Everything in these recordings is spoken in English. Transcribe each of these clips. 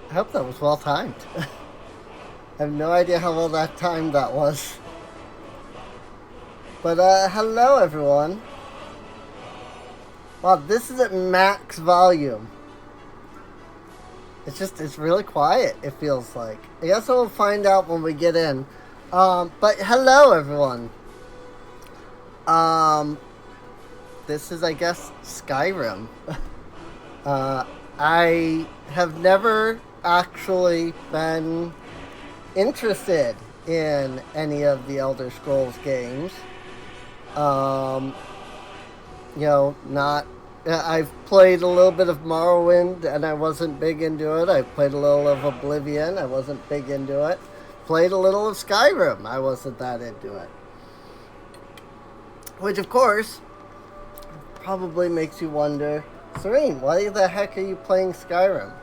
I hope that was well timed. I have no idea how well that timed that was. But hello everyone. Wow, this is at max volume. It's really quiet, it feels like. I guess we'll find out when we get in. But hello everyone. This is, I guess, Skyrim. I have never actually been interested in any of the Elder Scrolls games. Not. I've played a little bit of Morrowind, and I wasn't big into it. I played a little of Oblivion. I wasn't big into it. Played a little of Skyrim. I wasn't that into it. Which, of course, probably makes you wonder, Serene, why the heck are you playing Skyrim?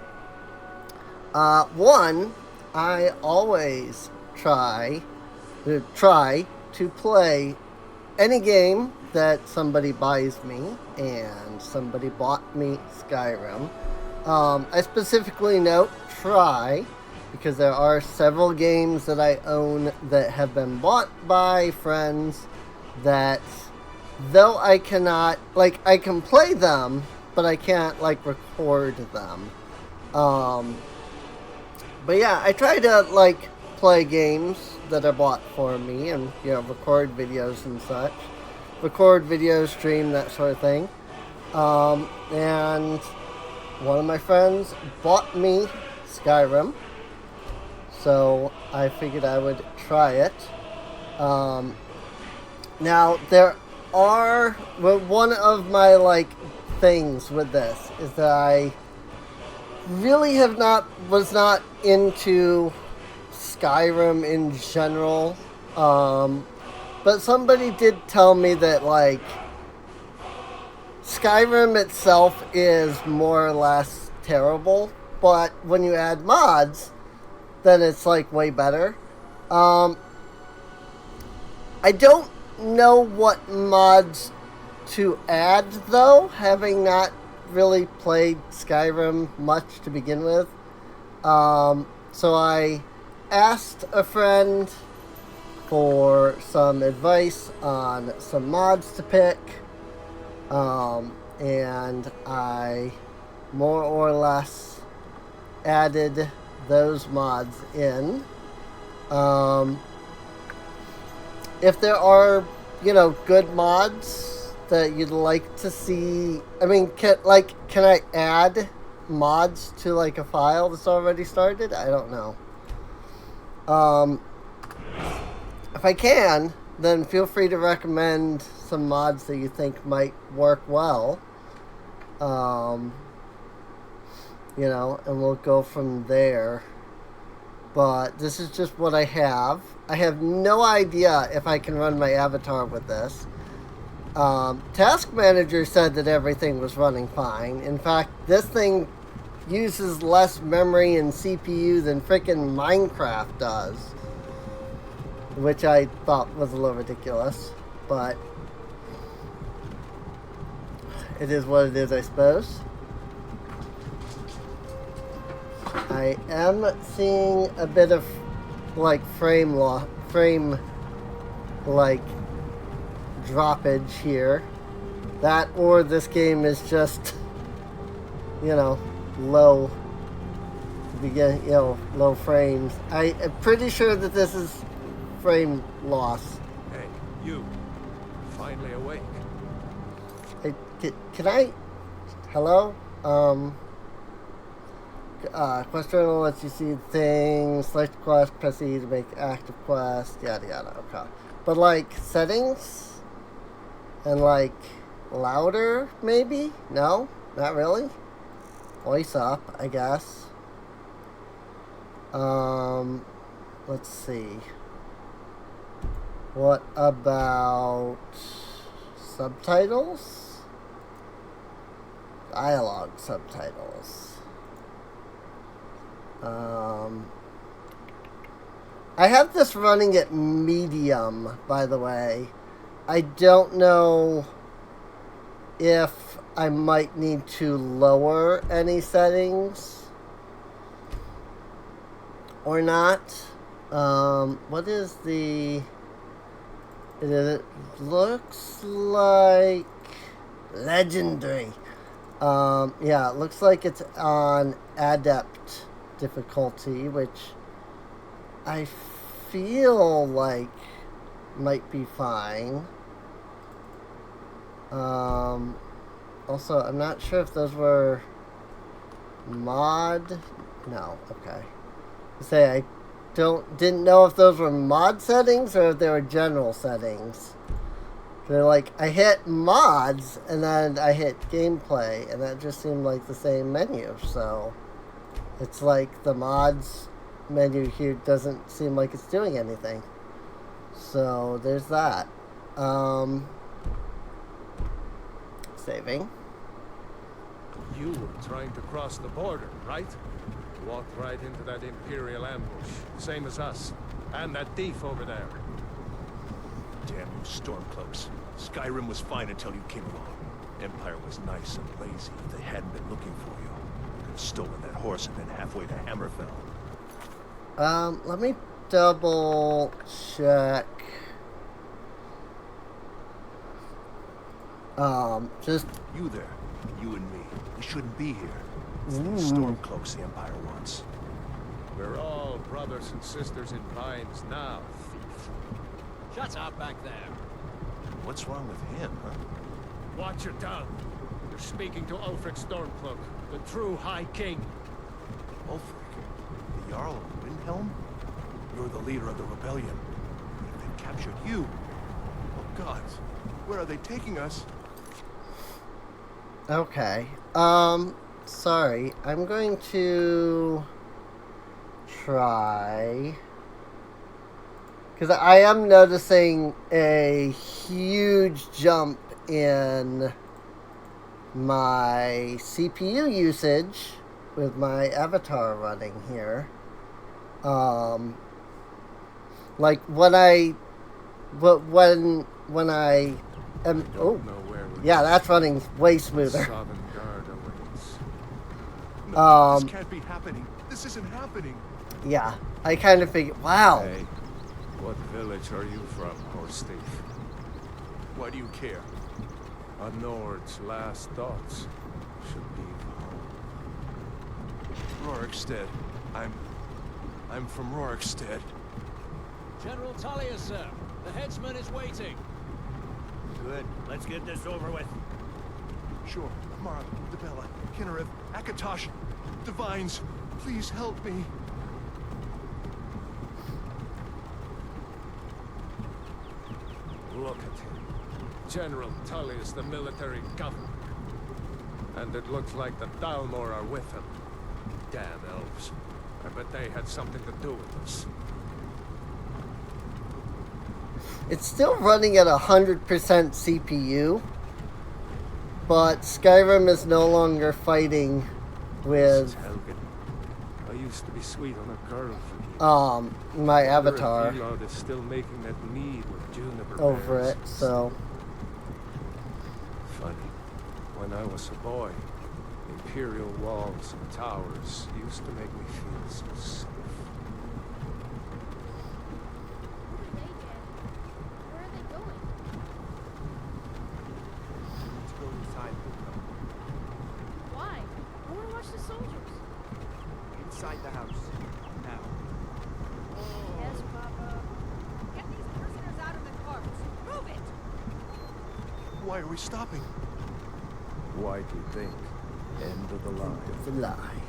One, I always try to play any game that somebody buys me, and somebody bought me Skyrim. I specifically note try, because there are several games that I own that have been bought by friends that, though I cannot, I can play them, but I can't, record them. But yeah, I try to, play games that are bought for me and, record videos and such. Record videos, stream, that sort of thing. And one of my friends bought me Skyrim, so I figured I would try it. Now, there are, one of my, things with this is that I really was not into Skyrim in general. But somebody did tell me that, Skyrim itself is more or less terrible, but when you add mods, then it's, way better. I don't know what mods to add, though, having not really played Skyrim much to begin with. So I asked a friend for some advice on some mods to pick, and I more or less added those mods in. If there are, good mods that you'd like to see, can I add mods to, a file that's already started? I don't know. If I can, then feel free to recommend some mods that you think might work well. And we'll go from there. But this is just what I have. I have no idea if I can run my avatar with this. Task Manager said that everything was running fine. In fact, this thing uses less memory and CPU than frickin' Minecraft does, which I thought was a little ridiculous, but it is what it is, I suppose. I am seeing a bit of frame droppage here. That, or this game is just low frames. I am pretty sure that this is frame loss. Hey, you. Finally awake. Can I? Hello? Quest journal lets you see things, select quest, press E to make active quest, yada yada, okay. But settings? And louder, maybe? No? Not really? Voice up, I guess. Let's see. What about subtitles? Dialogue subtitles. I have this running at medium, by the way. I don't know if I might need to lower any settings. or not. What is the... It looks like legendary. Yeah, it looks like it's on adept difficulty, which I feel like might be fine. Also, I'm not sure if those were mod. No, okay. I didn't know if those were mod settings or if they were general settings. They're like, I hit mods and then I hit gameplay, and that just seemed like the same menu. So it's like the mods menu here doesn't seem like it's doing anything. So there's that. Saving. You were trying to cross the border, right? Walked right into that Imperial ambush, same as us. And that thief over there. Damn you Stormcloaks. Skyrim was fine until you came along. Empire was nice and lazy if they hadn't been looking for you. Could have stolen that horse and been halfway to Hammerfell. Let me double check. Just... You there. You and me. We shouldn't be here. It's these Stormcloaks the Empire wants. We're all brothers and sisters in binds now, thief. Shut up back there. What's wrong with him, huh? Watch your tongue. You're speaking to Ulfric Stormcloak, the true High King. Ulfric? The Jarl of Windhelm? You're the leader of the rebellion. What if they captured you? Oh gods, where are they taking us? Okay. Sorry. I'm going to try... Because I am noticing a huge jump in my CPU usage with my avatar running here. Like when I am... Oh, yeah, that's running way smoother. No, this can't be happening. This isn't happening. Yeah, I kind of figured... Wow. Hey, what village are you from, horse thief? Why do you care? A Nord's last thoughts should be home. Rorikstead. I'm from Rorikstead. General Tullius, sir. The headsman is waiting. Good. Let's get this over with. Sure. Mara, Debella, Kinnereth, Akatosh, Divines, please help me. Look at him. General Tullius, the military governor. And it looks like the Dalmor are with him. Damn elves. I bet they had something to do with this. It's still running at 100% CPU, but Skyrim is no longer fighting with Helgen. I used to be sweet on a girl for you. My avatar Elod is still making that mead with juniper over berries. it, so Funny. When I was a boy, imperial walls and towers used to make me feel so safe. Why? I want to watch the soldiers. Inside the house. Now. Yes, Papa. Get these prisoners out of the carts. Move it! Why are we stopping? Why do you think? End of the line. the line.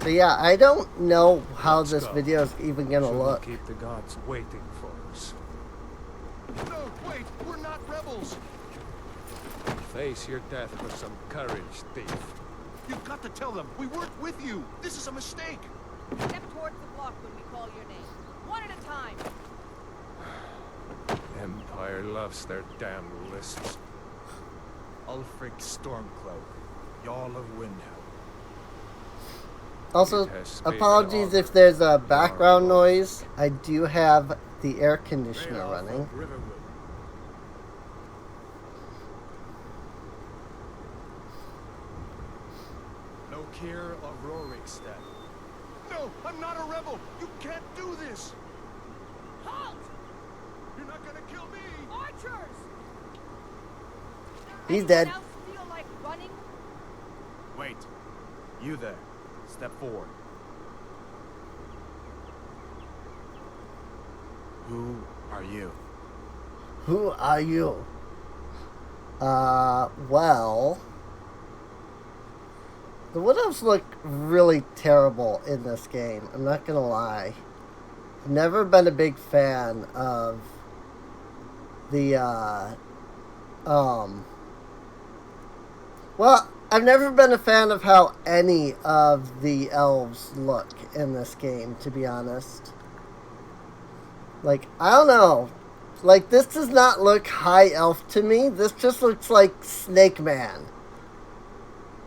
So yeah, I don't know how Let's this go. video is even gonna Shouldn't look. keep the gods waiting for us. No, wait, we're not rebels. Face your death with some courage, thief. You've got to tell them we weren't with you. This is a mistake. Step towards the block when we call your name. One at a time. Empire loves their damn lists. Ulfric Stormcloak. Jarl of Windhelm. Also, It has been apologies an if there's a honor. background noise. I do have the air conditioner Right off running. of Riverwood. No Kier of Rorikstead. No, I'm not a rebel. You can't do this. Halt! You're not gonna kill me. Archers! He's Anyone dead. else feel like running? Wait. You there. Step forward. Who are you? Who are you? Well, the Wood Elves look really terrible in this game. I'm not gonna lie. Never been a big fan of the, well, I've never been a fan of how any of the elves look in this game, to be honest. Like, I don't know. Like, this does not look high elf to me. This just looks like Snake Man.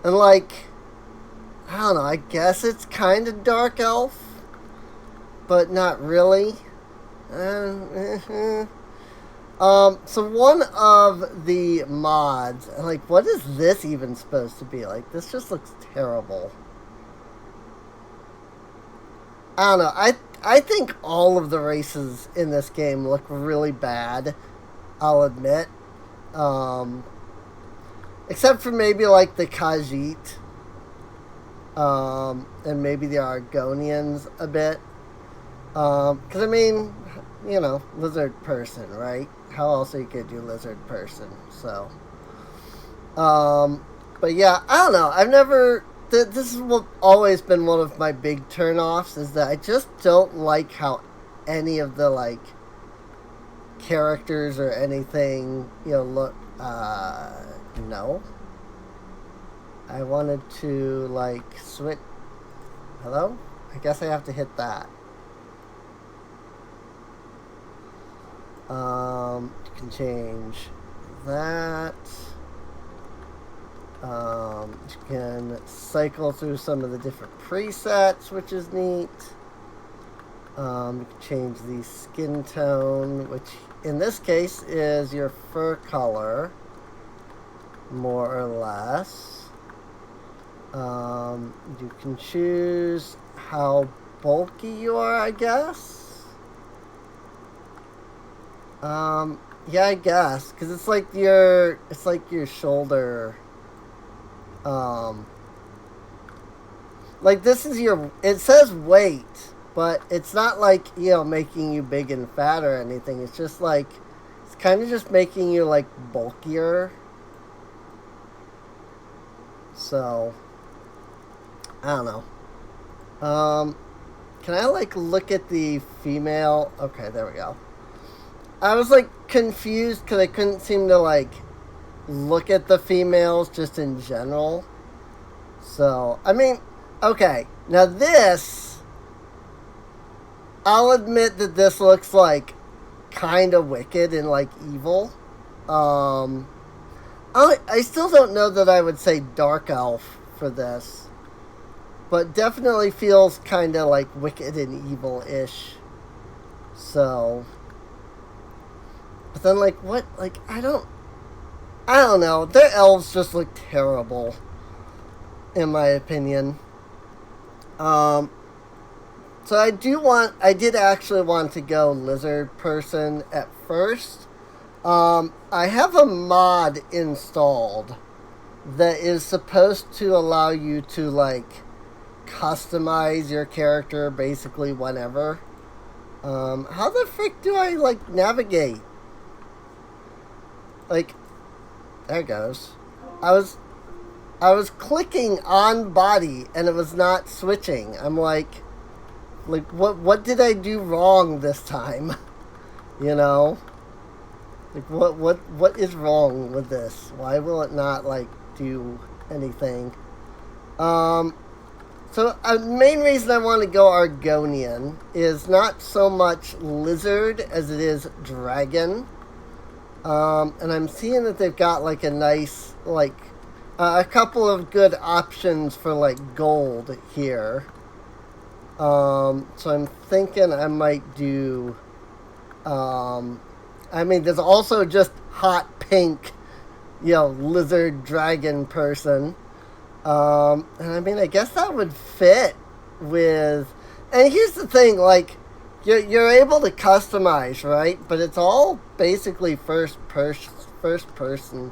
And like, I don't know, I guess it's kind of dark elf, but not really. So one of the mods, like, what is this even supposed to be? Like, this just looks terrible. I don't know, I think all of the races in this game look really bad, I'll admit. Except for maybe, like, the Khajiit. And maybe the Argonians a bit. Because, I mean, you know, lizard person, right? How else could you lizard person? So, but yeah, I don't know. I've never... This has always been one of my big turnoffs, is that I just don't like how any of the, like, characters or anything, you know, look, no. I wanted to, like, switch. Hello? I guess I have to hit that. You can change that. You can cycle through some of the different presets, which is neat. You can change the skin tone, which in this case is your fur color, more or less. You can choose how bulky you are, I guess. Yeah, I guess, because it's like your shoulder. Like, this is your, it says weight, but it's not like, you know, making you big and fat or anything. It's just like, it's kind of just making you, like, bulkier. So, I don't know. Can I, like, look at the female? Okay, there we go. I was, like, confused because I couldn't seem to, like, look at the females just in general. So, I mean, okay. Now this, I'll admit that this looks like kind of wicked and like evil. I still don't know that I would say dark elf for this, but definitely feels kind of like wicked and evil-ish. So, but then like what, like I don't know. Their elves just look terrible, in my opinion. So I did actually want to go lizard person at first. I have a mod installed that is supposed to allow you to, like, customize your character basically whenever. How the frick do I, like, navigate? Like, there it goes. I was clicking on body and it was not switching. I'm like what did I do wrong this time? You know? Like what is wrong with this? Why will it not like do anything? So a main reason I want to go Argonian is not so much lizard as it is dragon. And I'm seeing that they've got like a nice, like, a couple of good options for like gold here. So I'm thinking I might do, I mean, there's also just hot pink, you know, lizard dragon person. And I mean, I guess that would fit with. And here's the thing, like, you're able to customize, right? But it's all basically first person.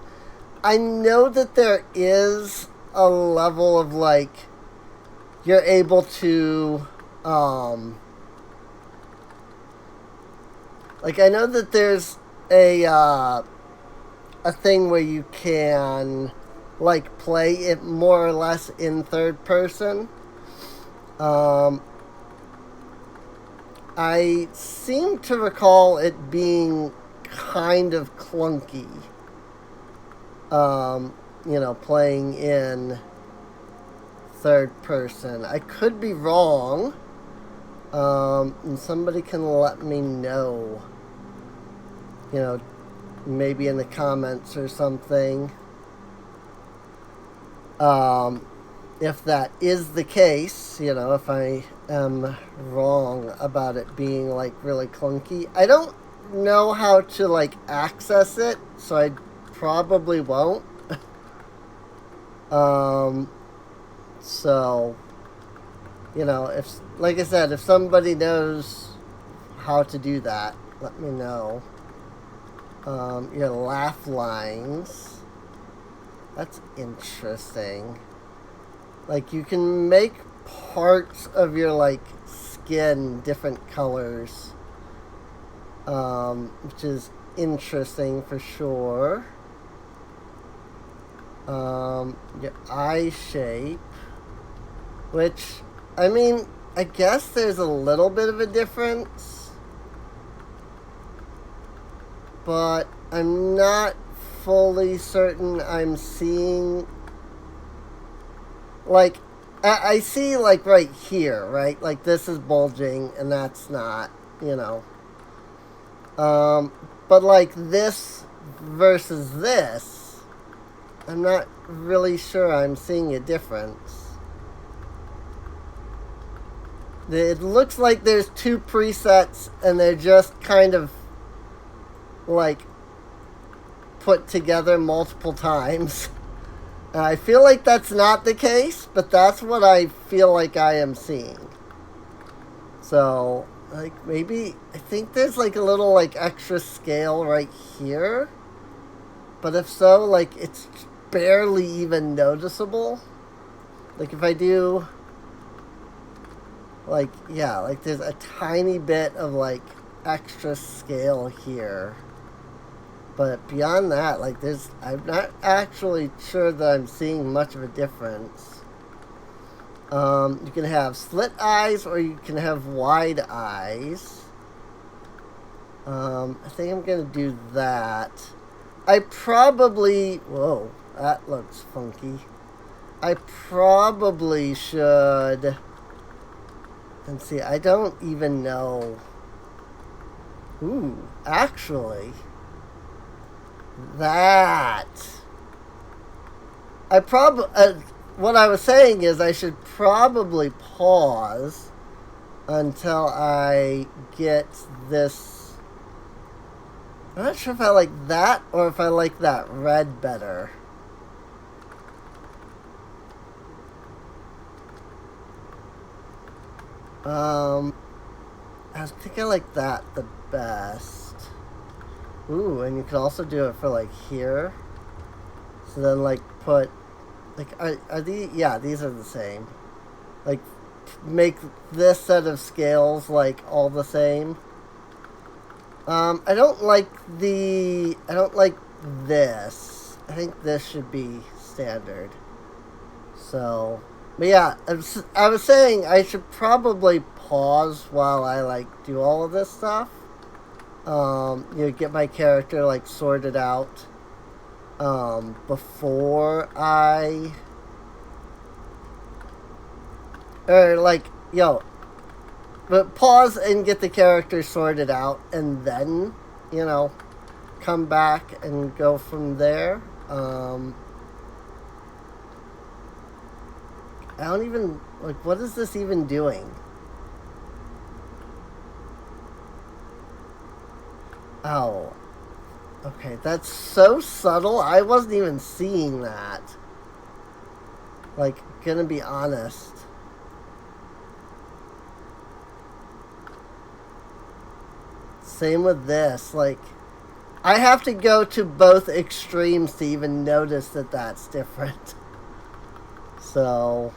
I know that there is a level of like you're able to like I know that there's a thing where you can like play it more or less in third person. I seem to recall it being kind of clunky. Playing in third person. I could be wrong. And somebody can let me know. Maybe in the comments or something. If that is the case, if I am wrong about it being like really clunky. I don't know how to like access it, so I probably won't. So, if, like I said, if somebody knows how to do that, let me know. Your laugh lines. That's interesting. Like, you can make parts of your, like, skin different colors. Which is interesting for sure. Your eye shape. Which, I mean, I guess there's a little bit of a difference. But I'm not fully certain I'm seeing... Like, I see, like, right here, right? Like, this is bulging, and that's not, But, like, this versus this, I'm not really sure I'm seeing a difference. It looks like there's two presets, and they're just kind of, like, put together multiple times. I feel like that's not the case, but that's what I feel like I am seeing. So, like, maybe, I think there's, like, a little, like, extra scale right here. But if so, like, it's barely even noticeable. Like, if I do, like, yeah, like, there's a tiny bit of, like, extra scale here. But beyond that, like, I'm not actually sure that I'm seeing much of a difference. You can have slit eyes or you can have wide eyes. I think I'm going to do that. I probably... Whoa, that looks funky. I probably should... And see, I don't even know... Ooh, actually... That... what I was saying is I should probably pause until I get this... I'm not sure if I like that or if I like that red better. I think I like that the best. Ooh, and you can also do it for, like, here. So then, like, put... Like, are these... Yeah, these are the same. Like, make this set of scales, like, all the same. I don't like this. I think this should be standard. So... But yeah, I was saying I should probably pause while I, like, do all of this stuff. Get my character, like, sorted out, before I, but pause and get the character sorted out, and then, come back and go from there. I don't even, like, what is this even doing? Oh. Okay, that's so subtle. I wasn't even seeing that. Like, gonna be honest. Same with this. Like, I have to go to both extremes to even notice that that's different. So,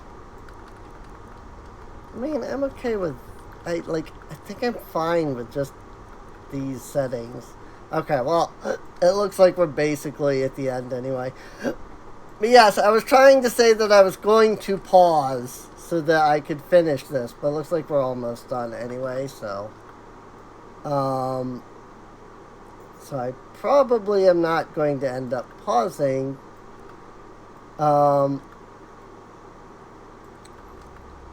I mean, I'm okay with, I think I'm fine with just these settings. Okay, well, it looks like we're basically at the end anyway. But yes, I was trying to say that I was going to pause so that I could finish this, but it looks like we're almost done anyway, so. So I probably am not going to end up pausing.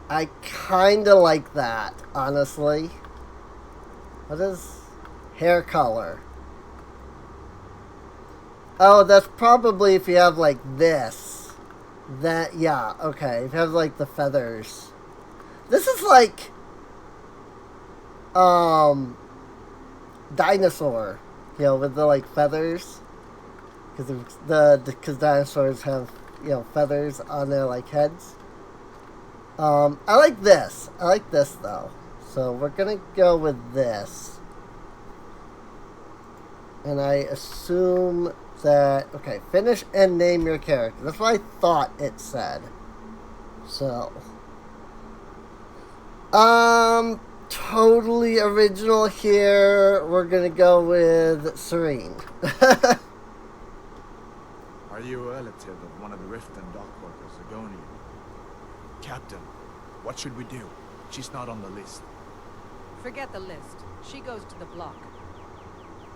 I kind of like that, honestly. What is hair color? Oh, that's probably if you have like this. That, yeah, okay. If you have like the feathers. This is like, dinosaur, you know, with the like feathers. Because dinosaurs have, you know, feathers on their like heads. I like this. I like this though. So we're gonna go with this. And I assume that, okay, finish and name your character. That's what I thought it said. So, totally original here. We're gonna go with Serene. Are you a relative of one of the Riften dockworkers, Argonian? Captain, what should we do? She's not on the list. Forget the list. She goes to the block.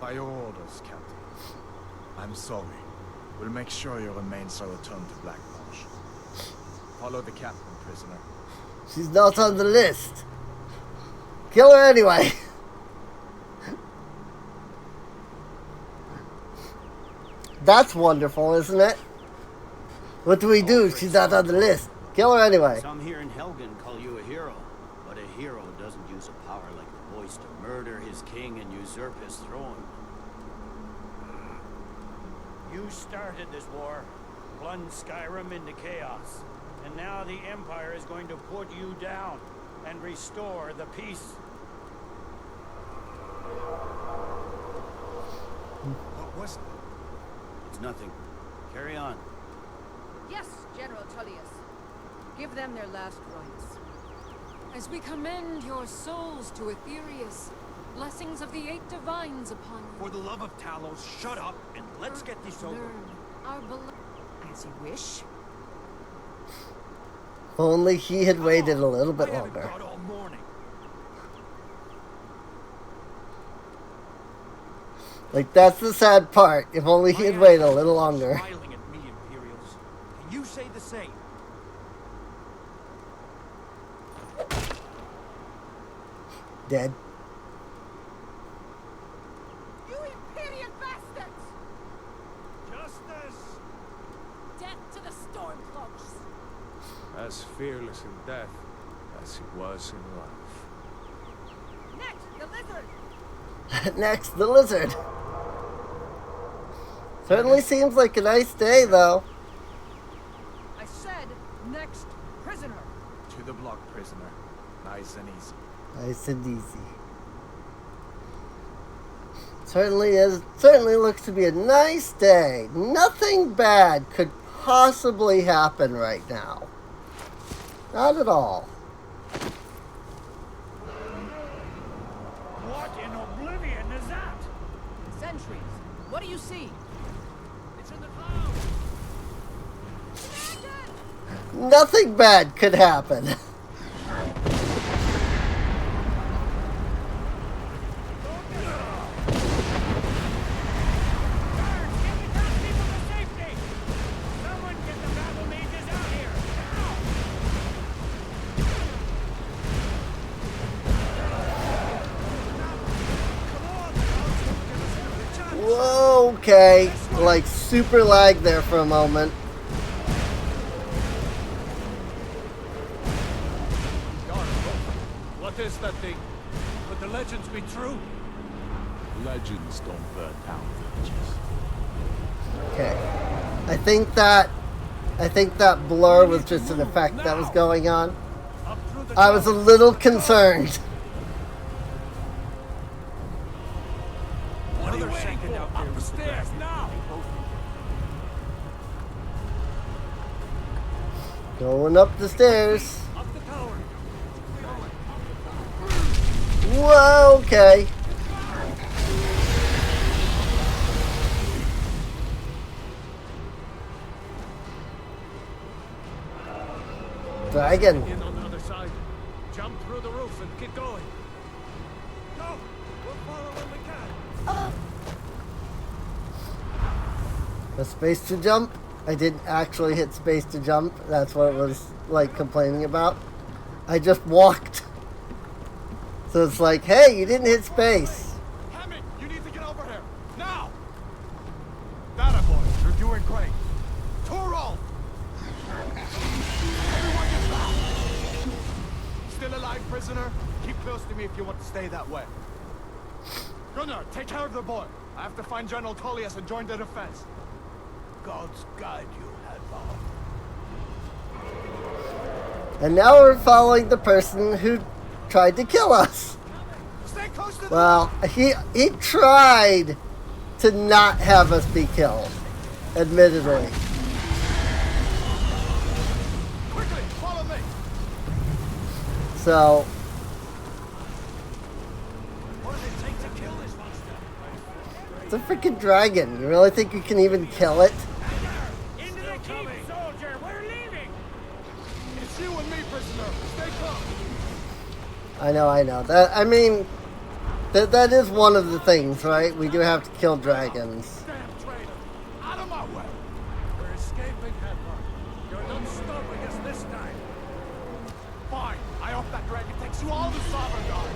By your orders, Captain. I'm sorry. We'll make sure your remains are returned to Black Marsh. Follow the captain, prisoner. She's not on the list. Kill her anyway. That's wonderful, isn't it? What do we do? She's not on the list. Kill her anyway. Some here in Helgen call you a hero, but a hero doesn't use a power like the voice to murder his king and usurp his throne. You started this war, plunged Skyrim into chaos, and now the Empire is going to put you down and restore the peace. What was it? It's nothing. Carry on. Yes, General Tullius. Give them their last rites. As we commend your souls to Aetherius, blessings of the 8 divines upon you. For the love of Talos, shut up and let's get this over. Learn our beloved. As you wish. If only he had waited a little bit I haven't longer. got all morning. Like, that's the sad part. If only he had waited a little longer. Smiling at me, Imperials. Can you say the same? Dead. You Imperial bastards! Justice! Death to the Stormcloaks! As fearless in death as he was in life. Next, the lizard! Next, the lizard. Certainly seems like a nice day, though. I said, next prisoner. To the block, prisoner. Nice and easy. Nice and easy. Certainly looks to be a nice day. Nothing bad could possibly happen right now. Not at all. What in oblivion is that? Sentries, what do you see? It's in the clouds. Nothing bad could happen. Whoa, okay. Like, super lag there for a moment. What is that thing? Could the legends be true? Legends don't burn down villages. Okay. I think that I think that blur was just an effect that was going on. I was a little concerned. Another second out there. Up the stairs now. Going up the stairs. Up the tower. Whoa, okay. Dragon. In on the other side. Jump through the roof and keep going. Go! We'll follow when we can. The space to jump. I didn't actually hit space to jump. That's what it was like complaining about. I just walked. So it's like, hey, you didn't hit space. Hammond, you need to get over here. Now! That boy, you're doing great. Toro! Everyone get back! Still alive, prisoner? Keep close to me if you want to stay that way. Gunnar, take care of the boy. I have to find General Tullius and join the defense. God's guide you, Hadvar. And now we're following the person who tried to kill us. Stay close to the Well, he tried to not have us be killed, admittedly. Quickly, follow me. So, What does it take to kill this monster? it's a freaking dragon. You really think you can even kill it? Into the keep, soldier. We're leaving. It's you and me, prisoner. Stay close. I know. That is one of the things, right? We do have to kill dragons. Damn traitor. Out of my way. We're escaping, Hadvar. You're not stopping us this time. Fine. I hope that dragon takes you all to Sovngarde.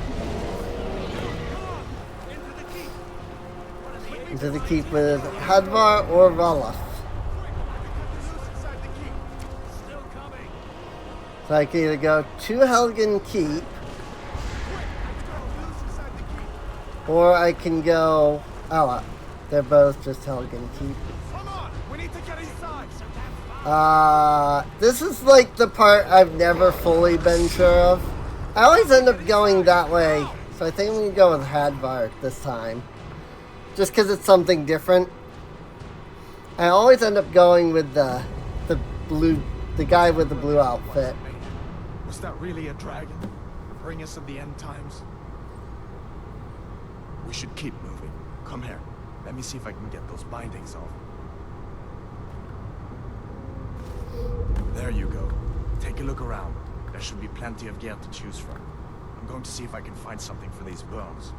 Come on. Into the keep. What are the Into the keep with Hadvar or Ralof. Inside the keep. still coming? So I can either go to Helgen Keep, or I can go... Oh, they're both just Helgen Keep. Come on. We need to get inside. This is like the part I've never fully been sure of. I always end up going that way, so I think I'm gonna go with Hadvar this time. Just because it's something different. I always end up going with the guy with the blue outfit. Was that really a dragon? Bring us of the end times? We should keep moving. Come here. Let me see if I can get those bindings off. There you go. Take a look around. There should be plenty of gear to choose from. I'm going to see if I can find something for these burns.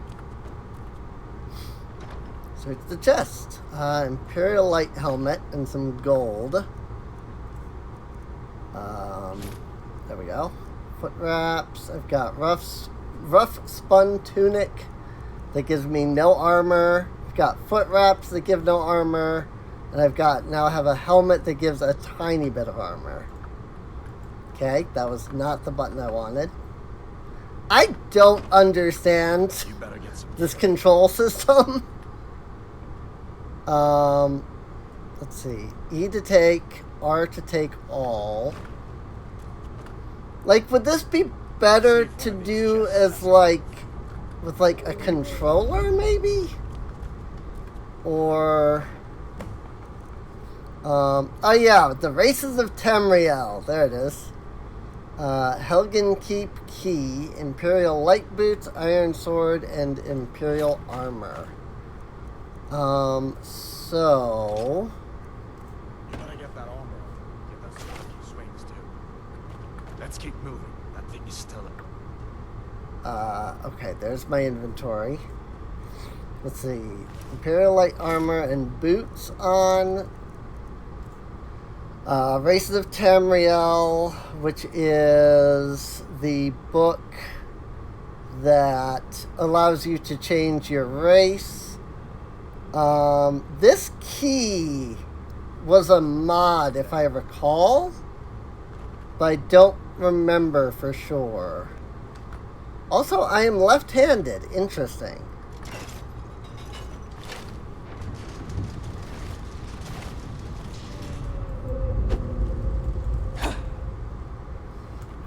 Search the chest. Imperial light helmet and some gold. There we go. Foot wraps. I've got rough spun tunic that gives me no armor. I've got foot wraps that give no armor. And I have a helmet that gives a tiny bit of armor. Okay, that was not the button I wanted. I don't understand You better get some this control system. Let's see. E to take, R to take all. Like, would this be better to do as like with like a controller maybe? Or oh yeah, the Races of Tamriel. There it is. Helgen Keep Key, Imperial Light Boots, Iron Sword, and Imperial Armor. So You better get that armor. Get those swings too. Let's keep moving. That thing is still up. okay, there's my inventory. Let's see. Imperial Light Armor and Boots on. Races of Tamriel, which is the book that allows you to change your race. This key was a mod, if I recall, but I don't remember for sure. Also, I am left-handed. Interesting.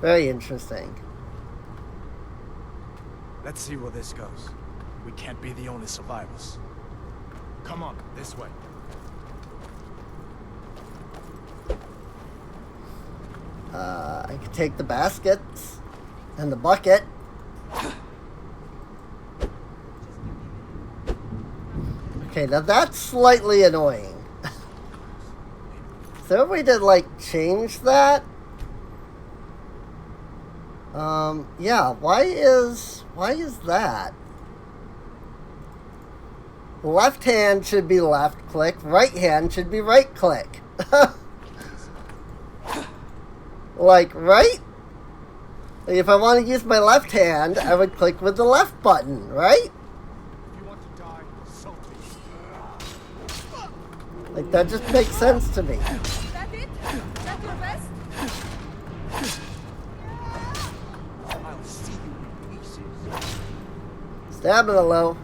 Very interesting. Let's see where this goes. We can't be the only survivors. Come on, this way. I could take the baskets and the bucket. Okay, now that's slightly annoying. Is there a way to, like, change that? Yeah, why is that? Left hand should be left click, right hand should be right click. Like, right? Like, if I want to use my left hand, I would click with the left button, right? If you want to die, so be it. Like, that just makes sense to me. Is that it? Is that your best? I'll see you in pieces. Stamina low.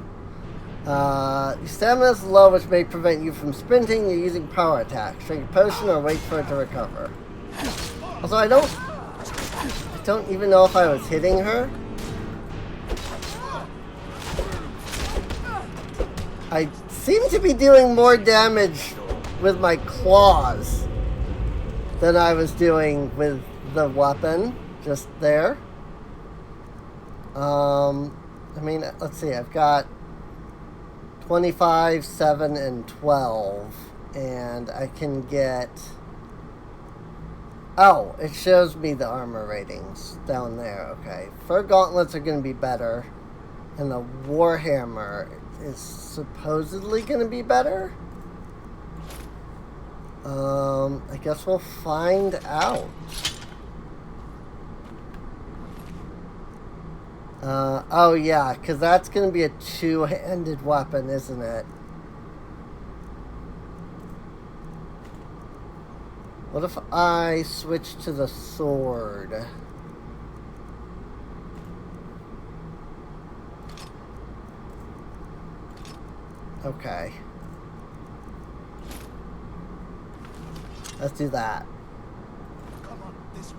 Your stamina is low, which may prevent you from sprinting. You're using power attacks. Drink a potion or wait for it to recover. Also, I don't even know if I was hitting her. I seem to be doing more damage with my claws than I was doing with the weapon just there. I mean, let's see, I've got 25, 7, and 12, and I can get... Oh, it shows me the armor ratings down there. Okay. Fur gauntlets are going to be better. And the warhammer is supposedly going to be better. I guess we'll find out. Oh yeah, because that's going to be a two-handed weapon, isn't it? What if I switch to the sword? Okay. Let's do that. Come on, this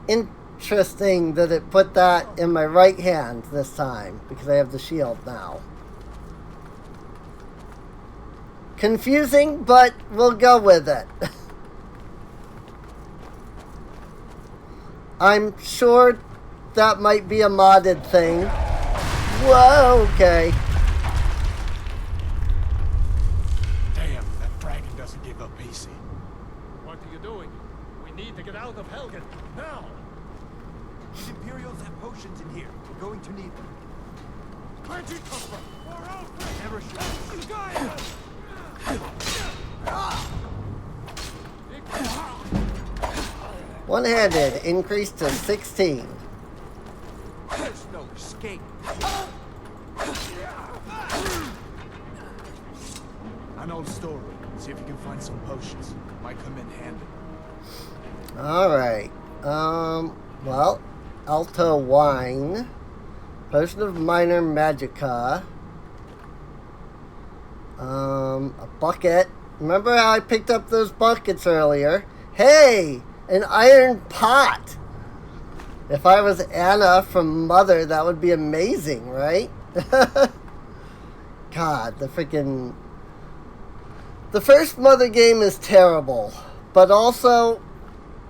way. Interesting that it put that in my right hand this time, because I have the shield now. Confusing, but we'll go with it. I'm sure that might be a modded thing. Whoa, okay. Damn, that dragon doesn't give up easy. What are you doing? We need to get out of Helgen, now! These Imperials have potions in here. We're going to need them. Plenty tougher. Never should. One-handed, increased to 16. There's no escape. An old story. See if you can find some potions. Might come in handy. Alright. Well, Alto Wine. Potion of Minor Magica. A bucket. Remember how I picked up those buckets earlier? Hey! An iron pot! If I was Anna from Mother, that would be amazing, right? God, the freaking... The first Mother game is terrible, but also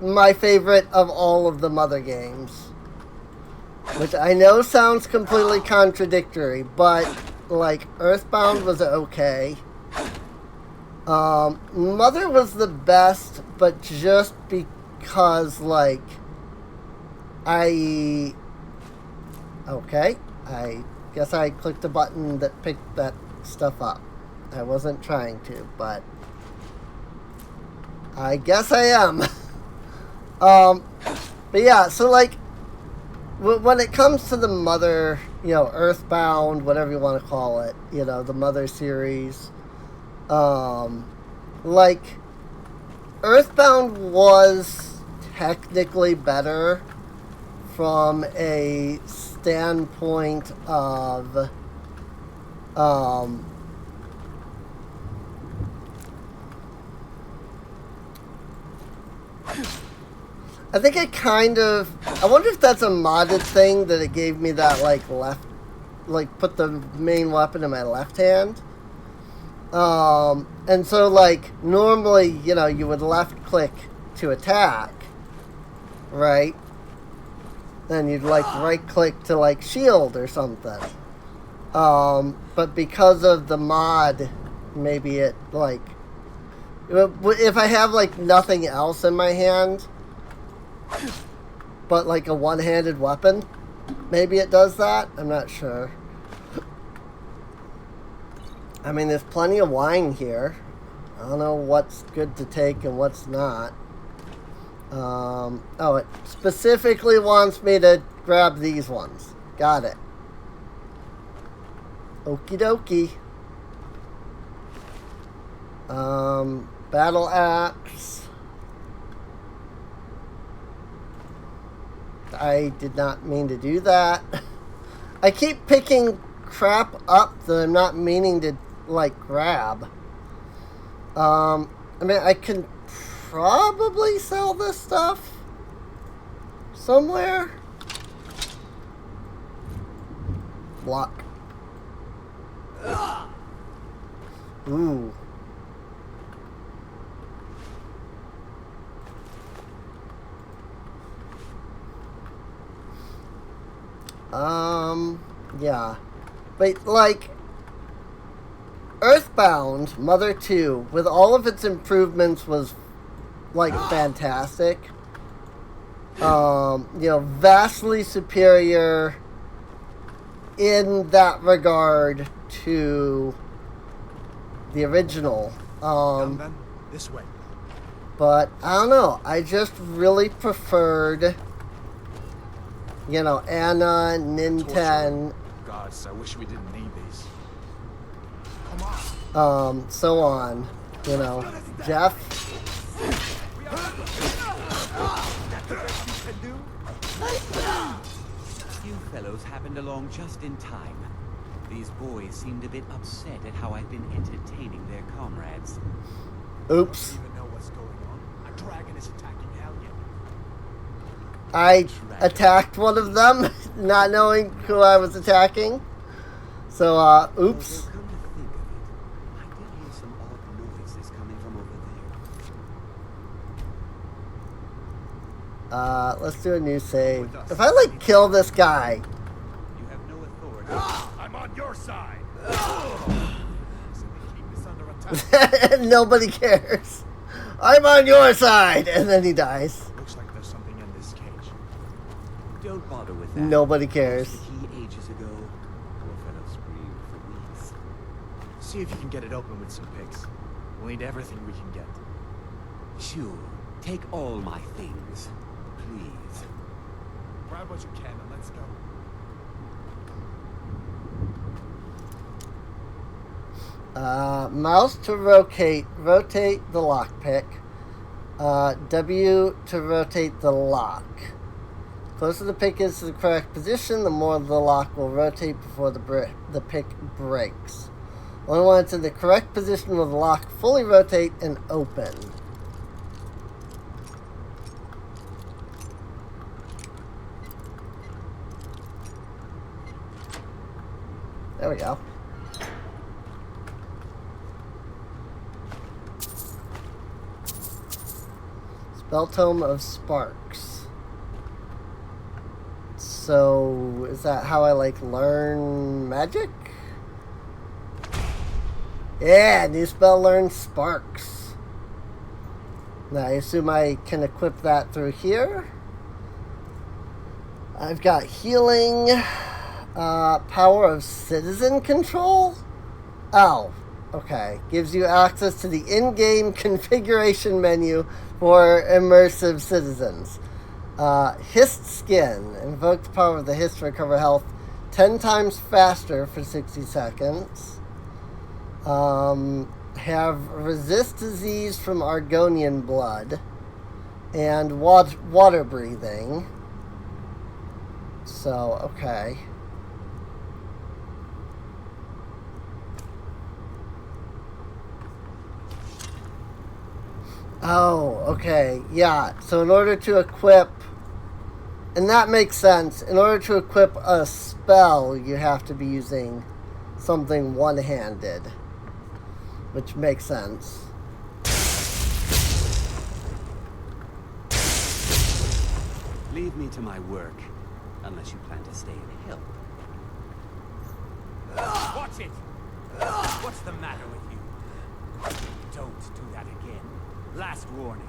my favorite of all of the Mother games. Which I know sounds completely contradictory, but, like, Earthbound was okay. Mother was the best, but just because, like, okay, I guess I clicked a button that picked that stuff up. I wasn't trying to, but I guess I am. But yeah, so, like, when it comes to the Mother, you know, Earthbound, whatever you want to call it, you know, the Mother series, like, Earthbound was technically better from a standpoint of, I think I kind of... I wonder if that's a modded thing that it gave me that, like, left... Like, put the main weapon in my left hand. And so, like, normally, you know, you would left-click to attack, right? Then you'd, like, right-click to, like, shield or something. But because of the mod, maybe it, like... If I have, like, nothing else in my hand, but, like, a one-handed weapon, maybe it does that? I'm not sure. I mean, there's plenty of wine here. I don't know what's good to take and what's not. Oh, it specifically wants me to grab these ones. Got it. Okie dokie. Battle axe. I did not mean to do that. I keep picking crap up that I'm not meaning to, like, grab. I mean, I can probably sell this stuff somewhere. Block. Ooh. Yeah. But, like, Earthbound, Mother 2, with all of its improvements, was, like, fantastic. You know, vastly superior in that regard to the original. This way. But, I don't know, I just really preferred, you know, Anna, Ninten, Gods, I wish we didn't need these. so on, you know, Jeff. You fellows happened along just in time. These boys seemed a bit upset at how I've been entertaining their comrades. Oops. I don't even know what's going on. A dragon is attacking Helgen. I attacked one of them, not knowing who I was attacking. So, oops. Although, come to think of it, I did hear some odd noises coming from over there. Let's do a new save. If I, like, kill this guy. You have no authority. I'm on your side. So we keep this under attack. And nobody cares. I'm on your side. And then he dies. Looks like there's something in this cage. Don't bother with that. Nobody cares. The key ages ago. Poor fellow screamed for weeks. See if you can get it open with some picks. We'll need everything we can get. Sure. Take all my things. Please. Grab what you can and let's go. Mouse to rotate the lockpick. W to rotate the lock. The closer the pick is to the correct position, the more the lock will rotate before the pick breaks. Only when it's in the correct position will the lock fully rotate and open. There we go. Spell Tome of Sparks. So, is that how I, like, learn magic? Yeah, new spell, learn Sparks. Now, I assume I can equip that through here. I've got healing, power of citizen control? Oh, okay. Gives you access to the in-game configuration menu for immersive citizens. Hist Skin. Invoke the power of the Hist to recover health 10 times faster for 60 seconds. Have resist disease from argonian blood. And water breathing. So, okay. Oh, okay. Yeah. So in order to equip, and that makes sense, in order to equip a spell, you have to be using something one-handed, which makes sense. Leave me to my work, unless you plan to stay and help. Watch it! What's the matter with you? Don't do that again. Last warning.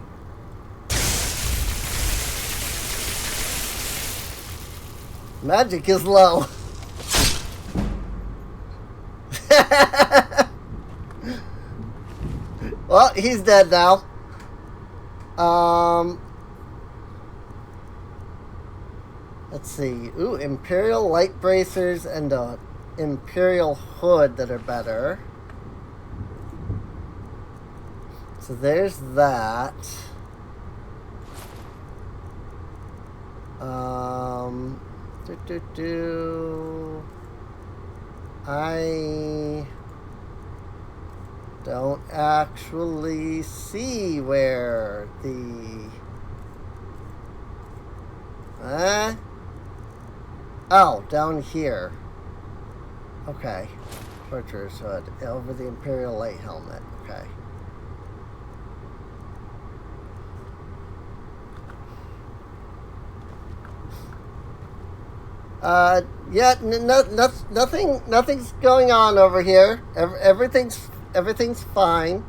Magic is low. Well, he's dead now. Let's see. Ooh, Imperial light bracers and a Imperial hood that are better. So there's that. I don't actually see where the... Oh, down here. Okay. Torturer's hood. Over the Imperial light helmet. Okay. Yeah, nothing's going on over here. Everything's fine.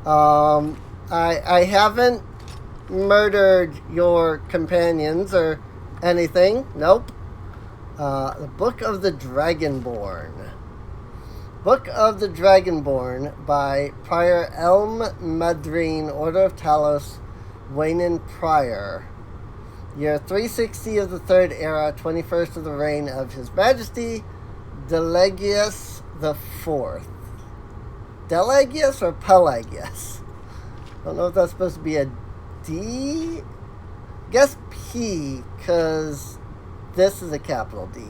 I haven't murdered your companions or anything. Nope. The Book of the Dragonborn. Book of the Dragonborn by Prior Elm Madrine, Order of Talos, Wayne Prior. Year 360 of the Third Era, 21st of the reign of His Majesty, Delegius the Fourth. Delegius or Pelagius? I don't know if that's supposed to be a D. Guess P, because this is a capital D.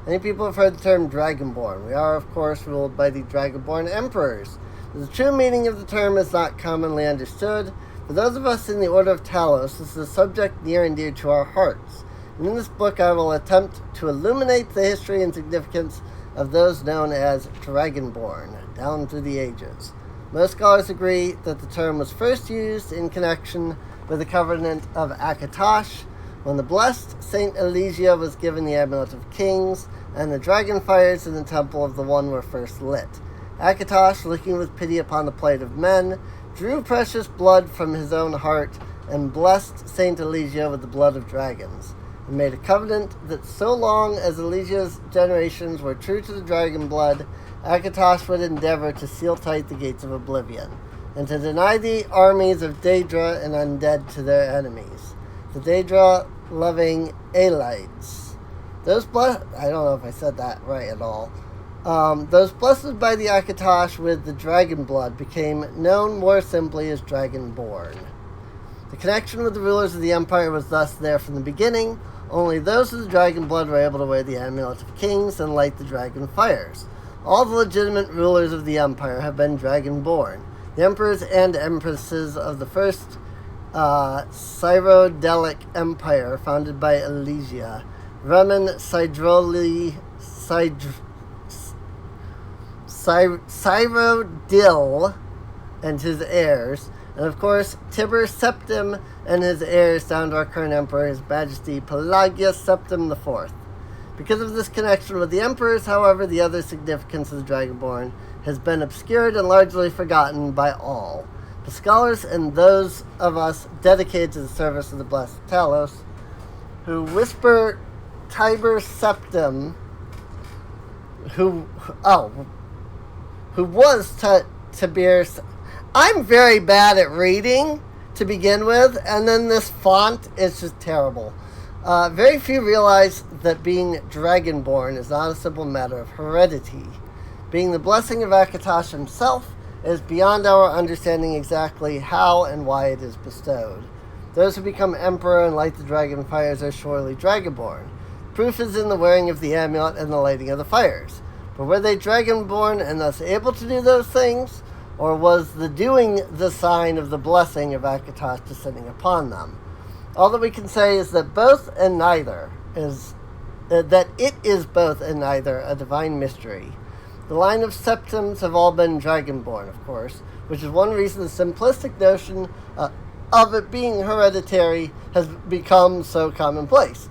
Many people have heard the term Dragonborn. We are, of course, ruled by the Dragonborn Emperors. The true meaning of the term is not commonly understood. For those of us in the Order of Talos, this is a subject near and dear to our hearts. And in this book, I will attempt to illuminate the history and significance of those known as Dragonborn, down through the ages. Most scholars agree that the term was first used in connection with the Covenant of Akatosh, when the blessed Saint Elysia was given the Amulet of Kings, and the dragon fires in the Temple of the One were first lit. Akatosh, looking with pity upon the plight of men, drew precious blood from his own heart, and blessed Saint Elysia with the blood of dragons, and made a covenant that so long as Elysia's generations were true to the dragon blood, Akatosh would endeavor to seal tight the gates of oblivion, and to deny the armies of Daedra and undead to their enemies. The Daedra loving Aelites. I don't know if I said that right at all. Those blessed by the Akatosh with the dragon blood became known more simply as Dragonborn. The connection with the rulers of the Empire was thus there from the beginning. Only those of the dragon blood were able to wear the Amulet of Kings and light the dragon fires. All the legitimate rulers of the Empire have been Dragonborn. The emperors and empresses of the first Cyrodiilic Empire, founded by Elysia, Remen Cyrodiil and his heirs, and of course Tiber Septim and his heirs down to our current emperor, His Majesty Pelagius Septim IV. Because of this connection with the emperors, however, the other significance of the Dragonborn has been obscured and largely forgotten by all. The scholars and those of us dedicated to the service of the blessed Talos, who whisper Tiber Septim, who was Tiberius. I'm very bad at reading to begin with, and then this font is just terrible. Very few realize that being Dragonborn is not a simple matter of heredity. Being the blessing of Akatosh himself, it is beyond our understanding exactly how and why it is bestowed. Those who become emperor and light the dragon fires are surely Dragonborn. Proof is in the wearing of the amulet and the lighting of the fires. But were they Dragonborn and thus able to do those things? or was the doing the sign of the blessing of Akatosh descending upon them? All that we can say is that both and neither is that it is both and neither a divine mystery. The line of septums have all been Dragonborn, of course, which is one reason the simplistic notion of it being hereditary has become so commonplace.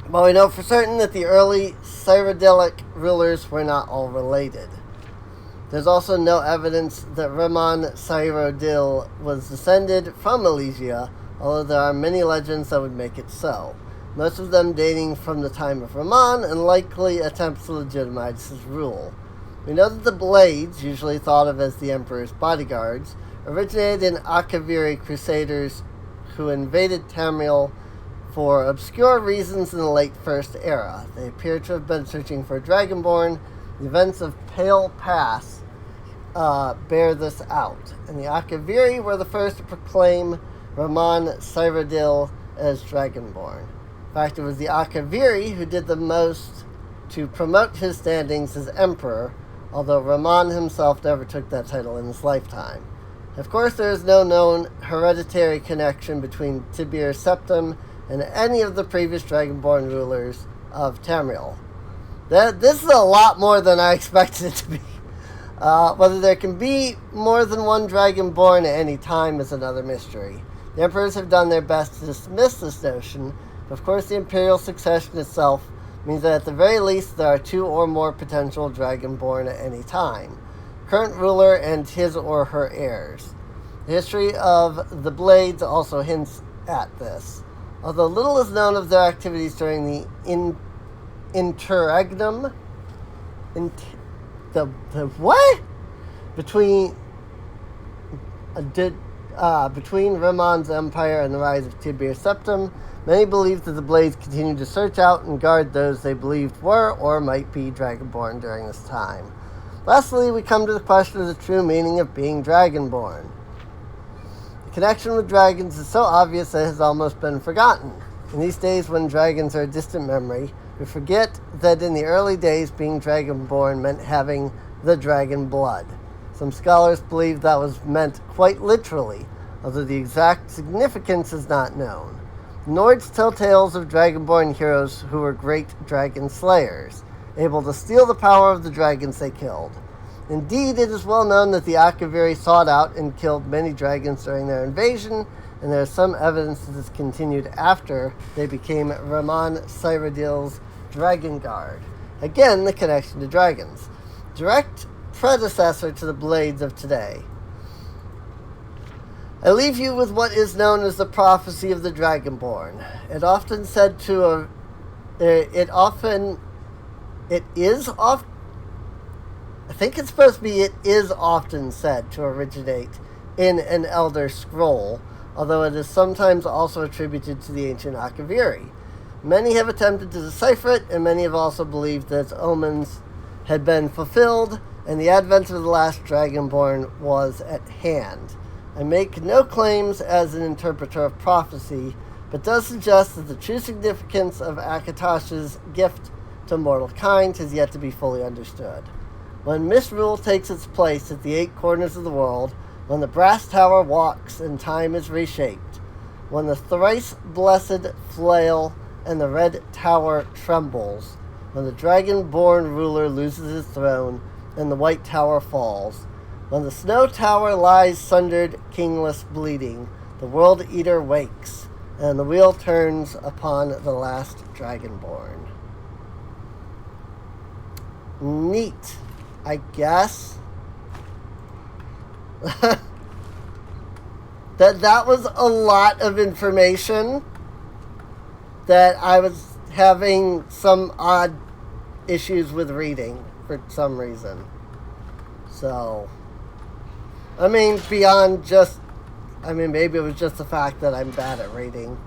But we know for certain that the early Cyrodiilic rulers were not all related. There's also no evidence that Ramon Cyrodiil was descended from Elysia, although there are many legends that would make it so, most of them dating from the time of Ramon and likely attempts to legitimize his rule. We know that the Blades, usually thought of as the Emperor's bodyguards, originated in Akaviri crusaders who invaded Tamriel for obscure reasons in the late First Era. They appear to have been searching for Dragonborn. The events of Pale Pass bear this out, and the Akaviri were the first to proclaim Ramon Cyrodiil as Dragonborn. In fact, it was the Akaviri who did the most to promote his standings as emperor, although Ramon himself never took that title in his lifetime. Of course, there is no known hereditary connection between Tibir Septim and any of the previous Dragonborn rulers of Tamriel. This is a lot more than I expected it to be. Whether there can be more than one Dragonborn at any time is another mystery. The emperors have done their best to dismiss this notion, but of course the imperial succession itself means that at the very least there are 2 or more potential Dragonborn at any time. Current ruler and his or her heirs. The history of the Blades also hints at this. Although little is known of their activities during the interregnum, between Ramon's empire and the rise of Tibir Septim, many believe that the Blades continued to search out and guard those they believed were or might be Dragonborn during this time. Lastly, we come to the question of the true meaning of being Dragonborn. The connection with dragons is so obvious that it has almost been forgotten. In these days when dragons are a distant memory, we forget that in the early days being Dragonborn meant having the dragon blood. Some scholars believe that was meant quite literally, although the exact significance is not known. The Nords tell tales of Dragonborn heroes who were great dragon slayers, able to steal the power of the dragons they killed. Indeed, it is well known that the Akaviri sought out and killed many dragons during their invasion, and there is some evidence that this continued after they became Ramon Cyrodiil's Dragon Guard. Again, the connection to dragons. Direct predecessor to the Blades of today. I leave you with what is known as the prophecy of the Dragonborn. It is often said to originate in an Elder Scroll, although it is sometimes also attributed to the ancient Akaviri. Many have attempted to decipher it, and many have also believed that its omens had been fulfilled, and the advent of the last Dragonborn was at hand. I make no claims as an interpreter of prophecy, but does suggest that the true significance of Akatosh's gift to mortal kind has yet to be fully understood. When misrule takes its place at the 8 corners of the world, when the brass tower walks and time is reshaped, when the thrice-blessed flail and the red tower trembles, when the dragon-born ruler loses his throne and the white tower falls, when the snow tower lies sundered, kingless, bleeding, the world eater wakes, and the wheel turns upon the last dragonborn. Neat, I guess. that was a lot of information that I was having some odd issues with reading for some reason. So, beyond just, maybe it was just the fact that I'm bad at reading.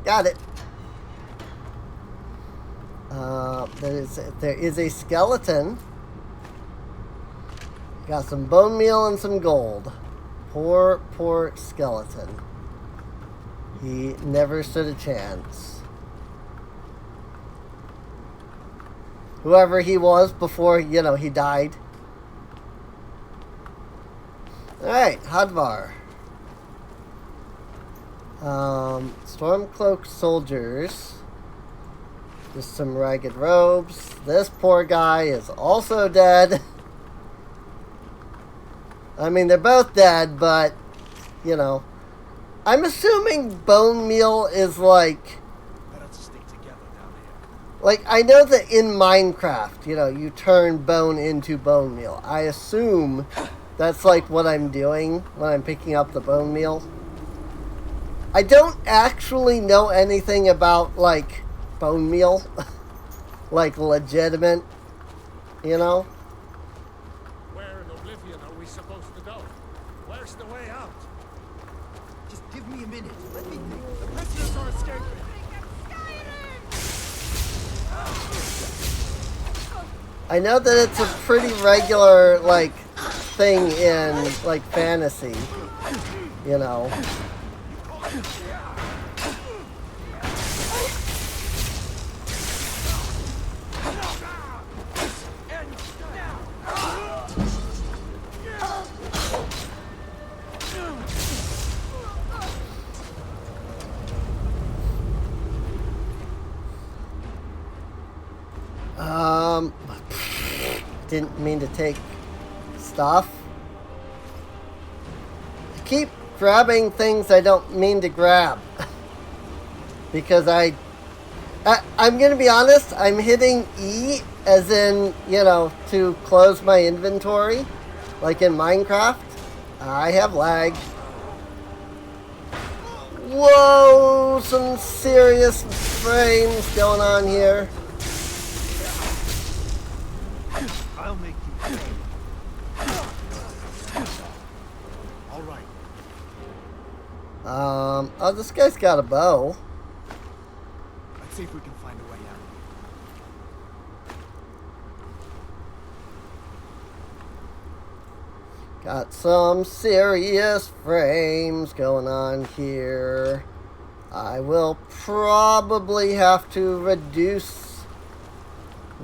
Got it. There is a skeleton. Got some bone meal and some gold. Poor skeleton. He never stood a chance. Whoever he was before, you know, he died. Alright, Hadvar. Stormcloaked soldiers. Just some ragged robes. This poor guy is also dead. I mean, they're both dead, but, you know. I'm assuming bone meal is like... Like, I know that in Minecraft, you know, you turn bone into bone meal. I assume that's like what I'm doing when I'm picking up the bone meal. I don't actually know anything about, like, bone meal. Like, legitimate, you know? Where in Oblivion are we supposed to go? Where's the way out? Just give me a minute. Let me think. The prisoners are escaping. I know that it's a pretty regular, like, thing in, like, fantasy, you know. Didn't mean to take stuff. I keep grabbing things I don't mean to grab. Because I'm gonna be honest, I'm hitting E as in, you know, to close my inventory. Like in Minecraft. I have lag. Whoa, some serious frames going on here. I'll make you pay. All right. Oh, this guy's got a bow. Let's see if we can find a way out. Got some serious frames going on here. I will probably have to reduce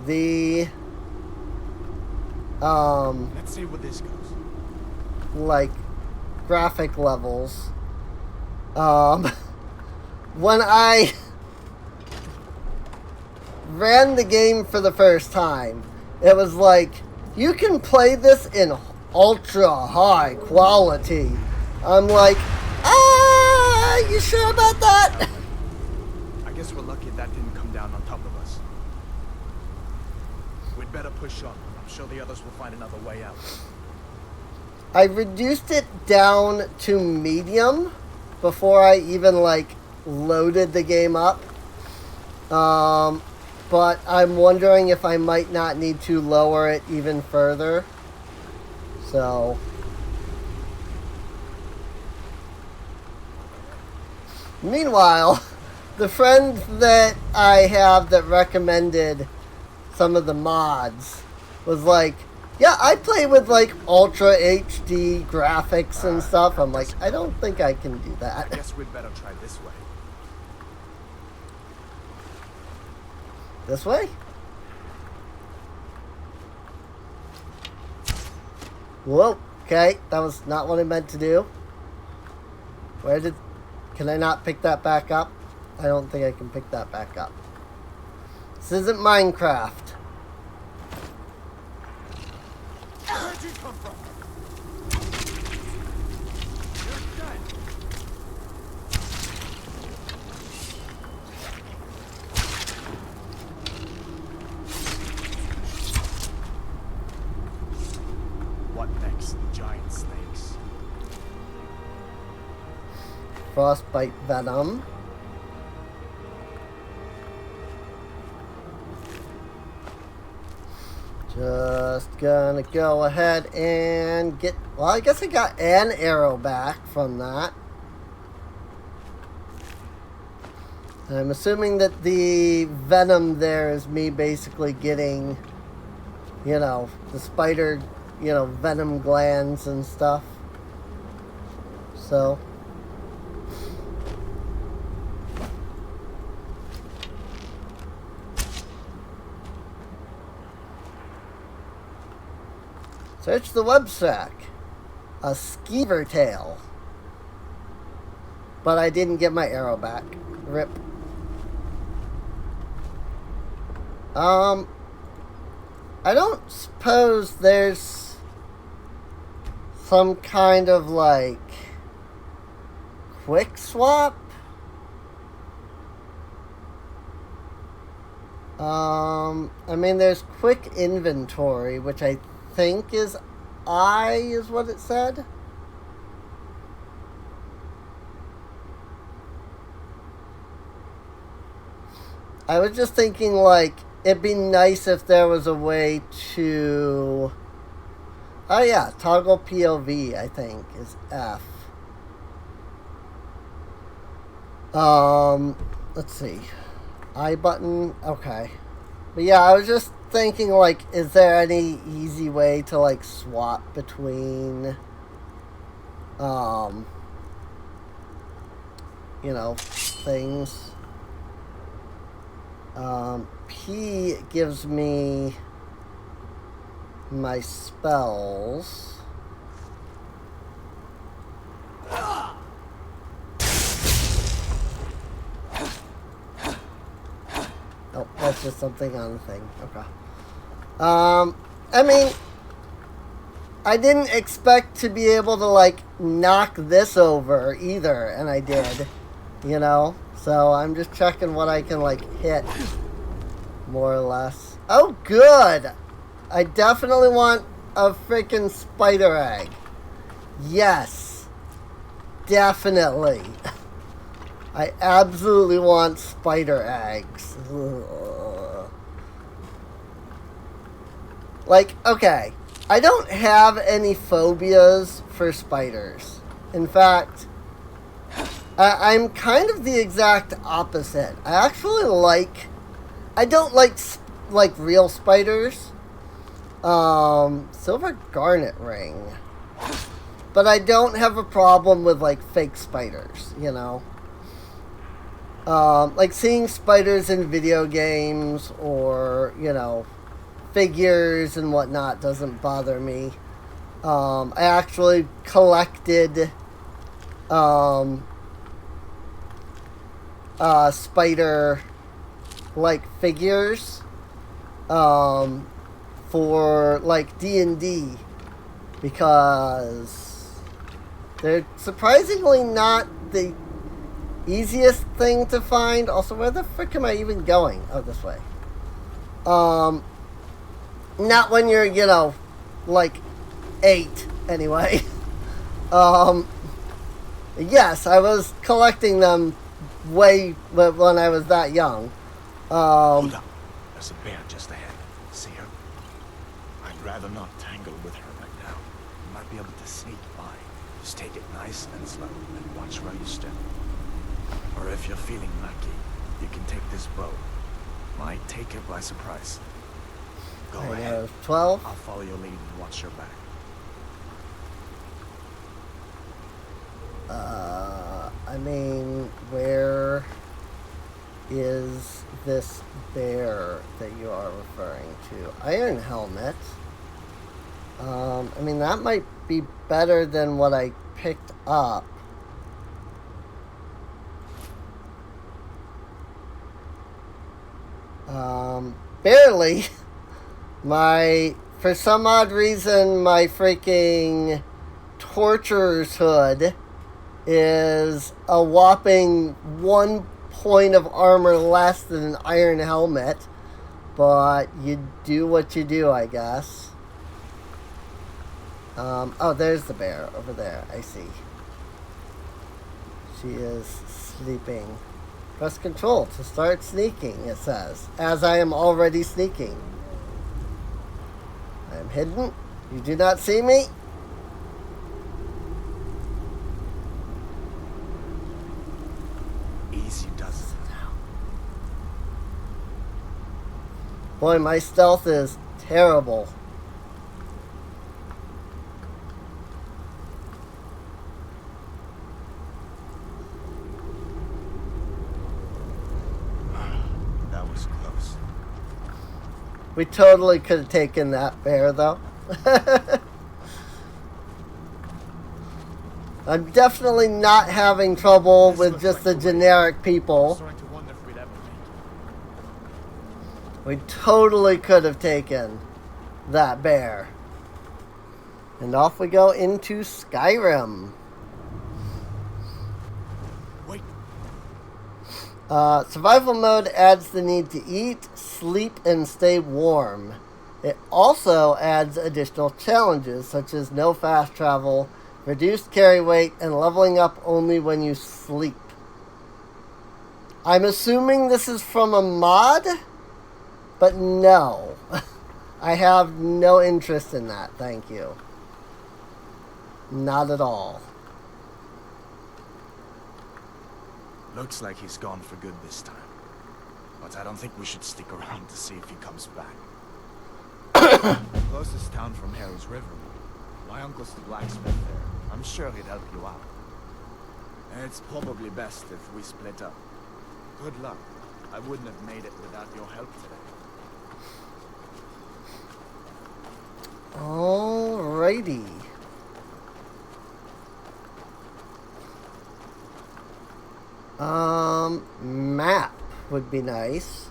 the Let's see where this goes. like graphic levels. When I ran the game for the first time, it was like, you can play this in ultra high quality. I'm like, you sure about that? I guess we're lucky that didn't come down on top of us. We'd better push on. I'm sure the others will find another way out. I reduced it down to medium before I even, like, loaded the game up. But I'm wondering if I might not need to lower it even further. So... Meanwhile, the friend that I have that recommended some of the mods was like, yeah, I play with like Ultra HD graphics and stuff. I'm like, I don't think I can do that. I guess we'd better try this way. This way? Whoa, okay, that was not what I meant to do. Can I not pick that back up? I don't think I can pick that back up. This isn't Minecraft. Where'd you come from? You're dead. What next? Giant snakes. Frostbite venom. Just gonna go ahead and get... Well, I guess I got an arrow back from that. And I'm assuming that the venom there is me basically getting, you know, the spider, you know, venom glands and stuff. So... Search the web sack. A skeever tail. But I didn't get my arrow back. Rip. I don't suppose there's some kind of like quick swap. I mean, there's quick inventory, which I think is what it said. I was just thinking, like, it'd be nice if there was a way to... Oh, yeah, toggle POV, I think, is F. Let's see. I button, okay. But yeah, I was just thinking, like, is there any easy way to, like, swap between, you know, things. P gives me my spells. Oh, that's just something on the thing. Okay. I mean, I didn't expect to be able to, like, knock this over either, and I did, you know? So I'm just checking what I can, like, hit, more or less. Oh, good! I definitely want a freaking spider egg. Yes. Definitely. I absolutely want spider eggs. Ugh. Like, okay. I don't have any phobias for spiders. In fact, I'm kind of the exact opposite. I actually like... I don't like real spiders. Silver garnet ring. But I don't have a problem with, like, fake spiders, you know? Like seeing spiders in video games or, you know, figures and whatnot doesn't bother me. I actually collected spider like figures for like D&D because they're surprisingly not the easiest thing to find. Also, where the frick am I even going? Oh, this way. Not when you're, you know, like 8 anyway. Yes, I was collecting them way when I was that young. Hold up. There's a bear just ahead. See her? I'd rather not tangle with her right now. You might be able to sneak by. Just take it nice and slow and watch where you step. Or if you're feeling lucky, you can take this bow. Might take her by surprise. Go ahead. 12. I'll follow your lead and watch your back. I mean, where is this bear that you are referring to? Iron helmet. I mean, that might be better than what I picked up. Barely. For some odd reason, my freaking torturer's hood is a whopping 1 point of armor less than an iron helmet. But you do what you do, I guess. Oh, there's the bear over there. I see. She is sleeping. Press control to start sneaking, it says. As I am already sneaking. I am hidden. You do not see me. Easy does it. Boy, my stealth is terrible. That was close. We totally could have taken that bear, though. I'm definitely not having trouble with just the generic people. Starting to wonder if we'd ever make it. We totally could have taken that bear. And off we go into Skyrim. Wait. Survival mode adds the need to eat, sleep, and stay warm. It also adds additional challenges, such as no fast travel, reduced carry weight, and leveling up only when you sleep. I'm assuming this is from a mod, but no. I have no interest in that, thank you. Not at all. Looks like he's gone for good this time. But I don't think we should stick around to see if he comes back. The closest town from here is Riverwood. My uncle's the blacksmith there. I'm sure he'd help you out. It's probably best if we split up. Good luck. I wouldn't have made it without your help today. Alrighty. Map would be nice.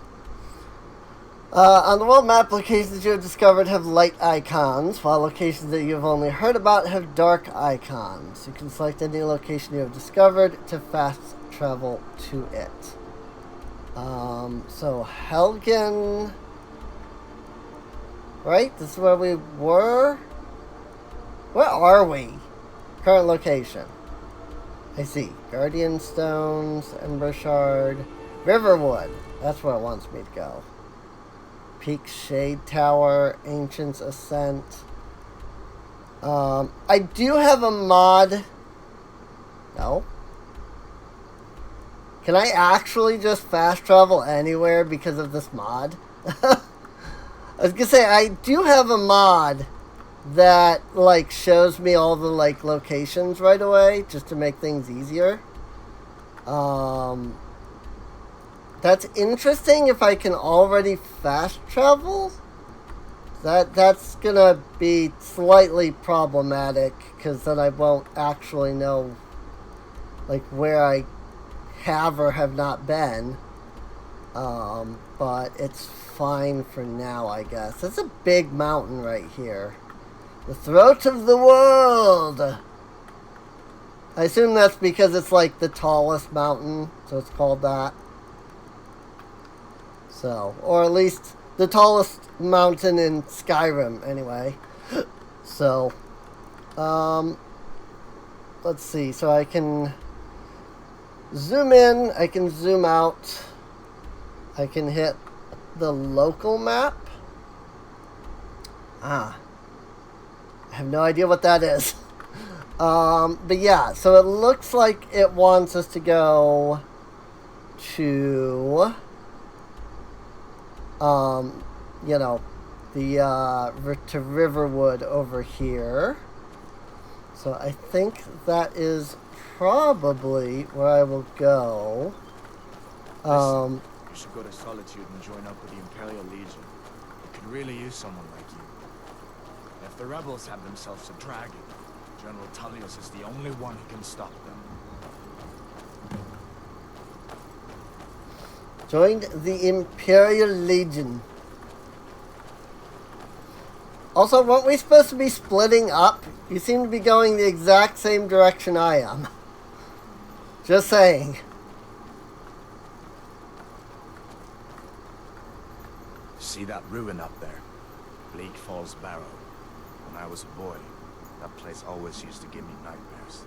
On the world map, locations you have discovered have light icons, while locations that you have only heard about have dark icons. You can select any location you have discovered to fast travel to it. So Helgen, right? This is where we were? Where are we? Current location. I see. Guardian Stones, Ember Shard, Riverwood. That's where it wants me to go. Peak Shade Tower, Ancient's Ascent. I do have a mod. No. Can I actually just fast travel anywhere because of this mod? I was gonna say, I do have a mod that, like, shows me all the, like, locations right away, just to make things easier. That's interesting if I can already fast travel. That's gonna be slightly problematic, because then I won't actually know, like, where I have or have not been. But it's fine for now, I guess. It's a big mountain right here. The throat of the world! I assume that's because it's, like, the tallest mountain, so it's called that. So, or at least the tallest mountain in Skyrim, anyway. So, let's see. So I can zoom in, I can zoom out, I can hit the local map. I have no idea what that is. But yeah, so it looks like it wants us to go to, you know, to Riverwood over here. So I think that is probably where I will go. You should go to Solitude and join up with the Imperial Legion. It could really use someone like you. If the rebels have themselves a dragon, General Tullius is the only one who can stop them. Joined the Imperial Legion. Also, weren't we supposed to be splitting up? You seem to be going the exact same direction I am. Just saying. See that ruin up there? Bleak Falls Barrow. When I was a boy, that place always used to give me nightmares.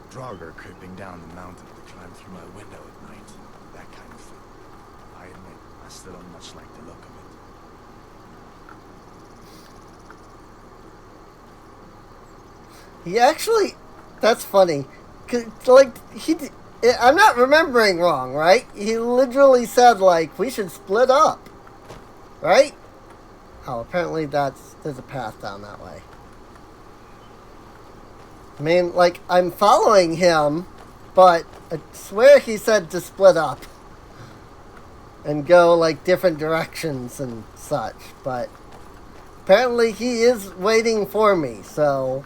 Draugr creeping down the mountain to climb through my window at night. That kind of thing. I admit, I still don't much like the look of it. He actually, that's funny. 'Cause, like, I'm not remembering wrong, right? He literally said, like, we should split up. Right? Oh, apparently there's a path down that way. I mean, like, I'm following him, but I swear he said to split up. And go, like, different directions and such. But apparently he is waiting for me, so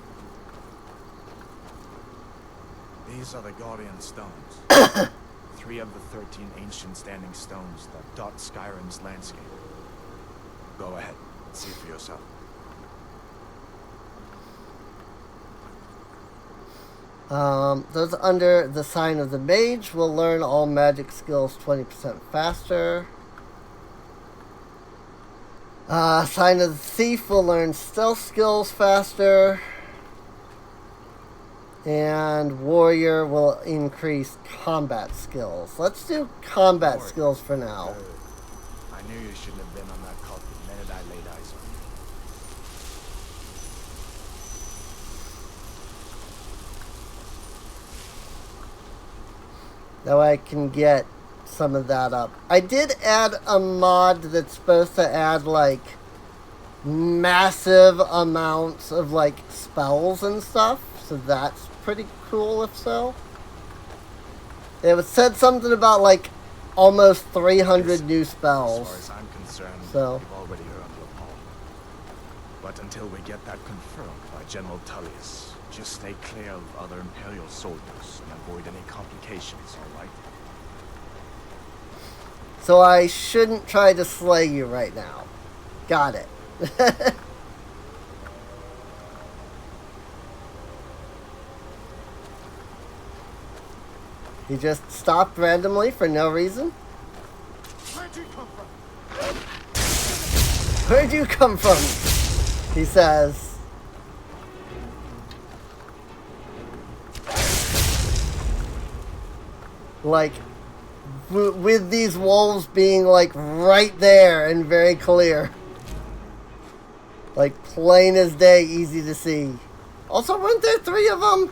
These are the Guardian stones. 3 of the 13 ancient standing stones that dot Skyrim's landscape. Go ahead, see for yourself. Those under the sign of the mage will learn all magic skills 20% faster. Sign of the thief will learn stealth skills faster. And warrior will increase combat skills. Let's do combat skills for now. I knew you shouldn't have been on that cult the minute I laid eyes on you. Now I can get some of that up. I did add a mod that's supposed to add like massive amounts of like spells and stuff. So that's pretty cool if so. It said something about like almost 300 new spells. As far as I'm concerned, So you've already earned your palm. But until we get that confirmed by General Tullius, just stay clear of other Imperial soldiers and avoid any complications, alright? So I shouldn't try to slay you right now. Got it. He just stopped randomly for no reason. Where'd you come from? Where'd you come from? He says. Like, with these wolves being like right there and very clear. Like plain as day, easy to see. Also, weren't there 3 of them?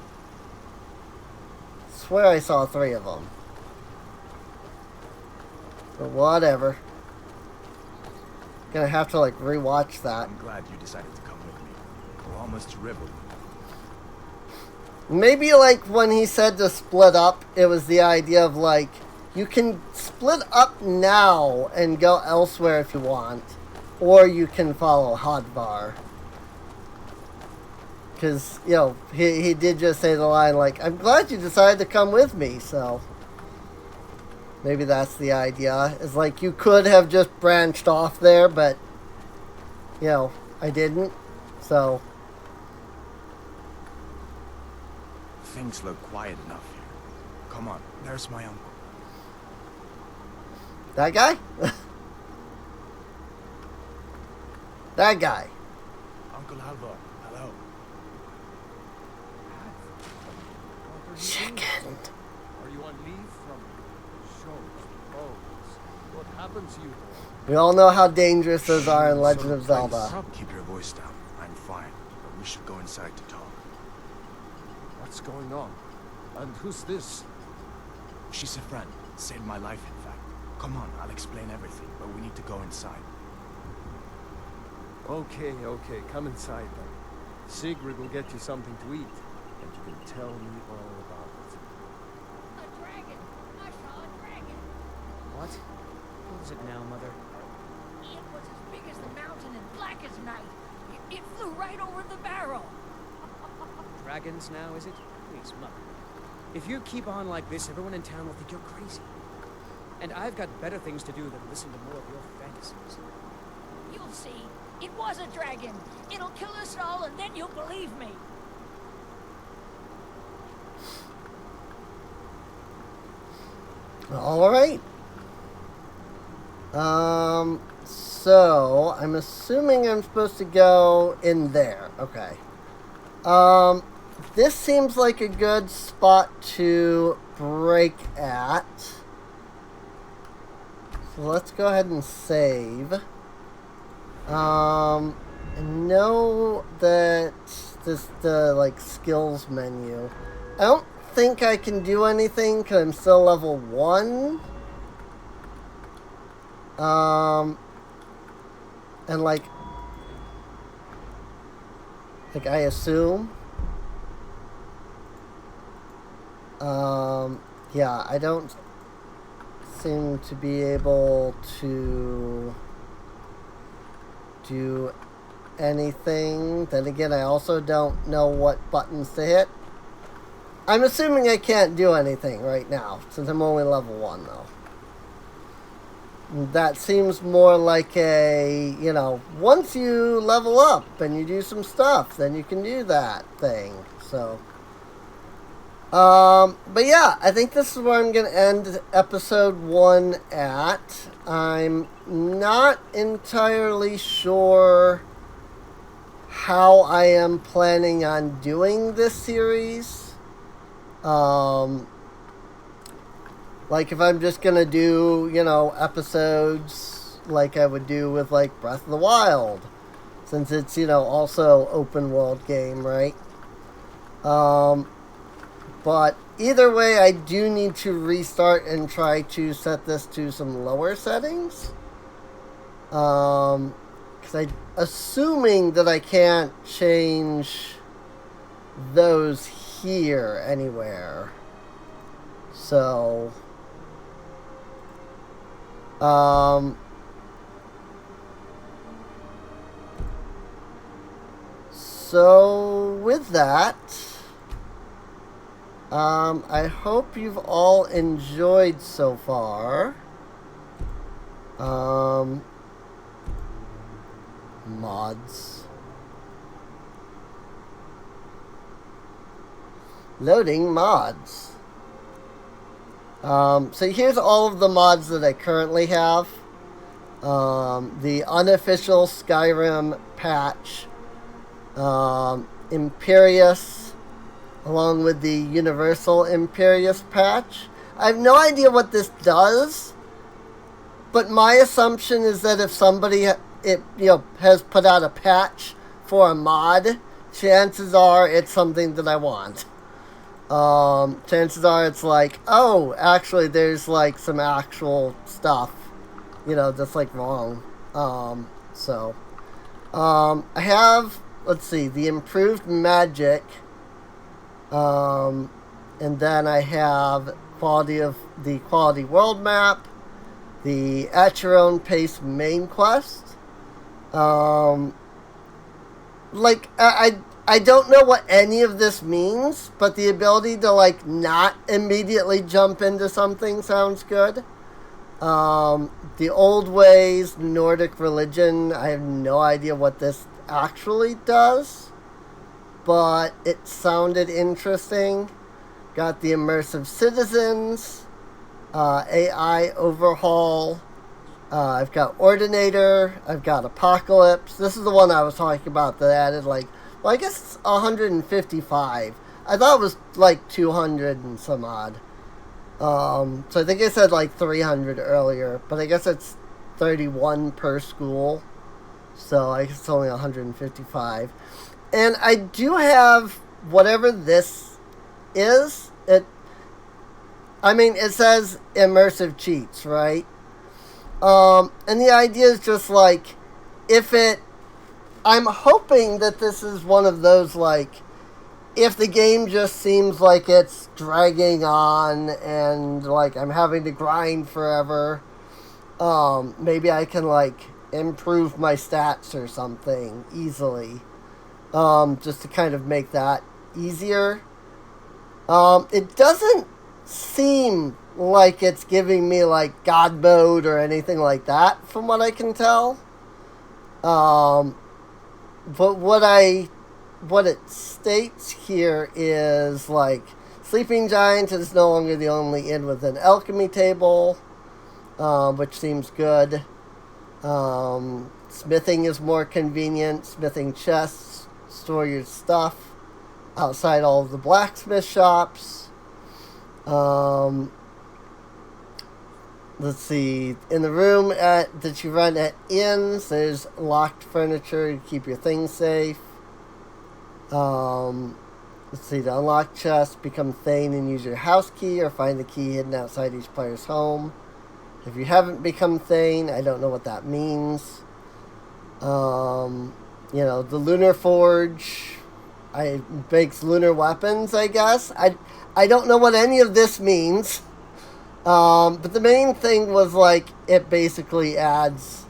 I swear I saw 3 of them. But whatever. Gonna have to like rewatch that. I'm glad you decided to come with me. We're almost to Riverwood. Maybe like when he said to split up, it was the idea of like, you can split up now and go elsewhere if you want. Or you can follow Hodvar. Because, you know, he did just say the line like, I'm glad you decided to come with me, so. Maybe that's the idea. It's like you could have just branched off there, but, you know, I didn't. So. Things look quiet enough here. Come on, there's my uncle. That guy? That guy. Uncle Alvar, hello. Chicken. Are you on leave from shows, roads? What happens to you? We all know how dangerous those are in Legend of Zelda. Keep your voice down. I'm fine, but we should go inside to talk. What's going on? And who's this? She's a friend. Saved my life, in fact. Come on, I'll explain everything, but we need to go inside. Okay, come inside then. Sigrid will get you something to eat, and you can tell me all about it. A dragon! I saw a dragon! What? What is it now, Mother? It was as big as the mountain and black as night. It flew right over the barrel. Dragons now, is it? Please, Mother. If you keep on like this, everyone in town will think you're crazy. And I've got better things to do than listen to more of your fantasies. You'll see. It was a dragon. It'll kill us all, and then you'll believe me. All right. So I'm assuming I'm supposed to go in there. Okay. This seems like a good spot to break at. So let's go ahead and save. I know that the like skills menu. I don't think I can do anything because I'm still level 1. And like I assume. Yeah, I don't seem to be able to do anything. Then again, I also don't know what buttons to hit. I'm assuming I can't do anything right now, since I'm only level 1, though. That seems more like a, once you level up and you do some stuff, then you can do that thing. So, but yeah, I think this is where I'm going to end episode 1 at. I'm not entirely sure how I am planning on doing this series. Like, if I'm just gonna do, episodes like I would do with, like, Breath of the Wild. Since it's, also open world game, right? But either way, I do need to restart and try to set this to some lower settings. Because assuming that I can't change those here anywhere. So, so with that, I hope you've all enjoyed so far. Mods. Loading mods. So here's all of the mods that I currently have. The unofficial Skyrim patch. Imperius, along with the universal Imperius patch. I have no idea what this does, but my assumption is that if somebody has put out a patch for a mod, chances are it's something that I want. Chances are it's like, oh, actually there's like some actual stuff, that's like wrong. I have, let's see, the improved magic, and then I have the quality world map, the at your own pace main quest. I don't know what any of this means, but the ability to, like, not immediately jump into something sounds good. The old ways, Nordic religion, I have no idea what this actually does, but it sounded interesting. Got the immersive citizens, AI overhaul. I've got Ordinator. I've got Apocalypse. This is the one I was talking about that added, like, well, I guess it's 155. I thought it was like 200 and some odd. So I think I said like 300 earlier, but I guess it's 31 per school. So I guess it's only 155. And I do have whatever this is. It says immersive cheats, right? And the idea is just like, I'm hoping that this is one of those, like, if the game just seems like it's dragging on and, like, I'm having to grind forever, maybe I can, like, improve my stats or something easily, just to kind of make that easier. It doesn't seem like it's giving me, like, God mode or anything like that, from what I can tell. But what it states here is, like, Sleeping Giant is no longer the only inn with an alchemy table, which seems good. Smithing is more convenient. Smithing chests, store your stuff outside all of the blacksmith shops. Let's see, in the room that you run at inns, there's locked furniture to keep your things safe. Let's see, to unlock chests, become Thane and use your house key, or find the key hidden outside each player's home. If you haven't become Thane, I don't know what that means. The Lunar Forge makes lunar weapons, I guess. I don't know what any of this means. But the main thing was, like, it basically adds,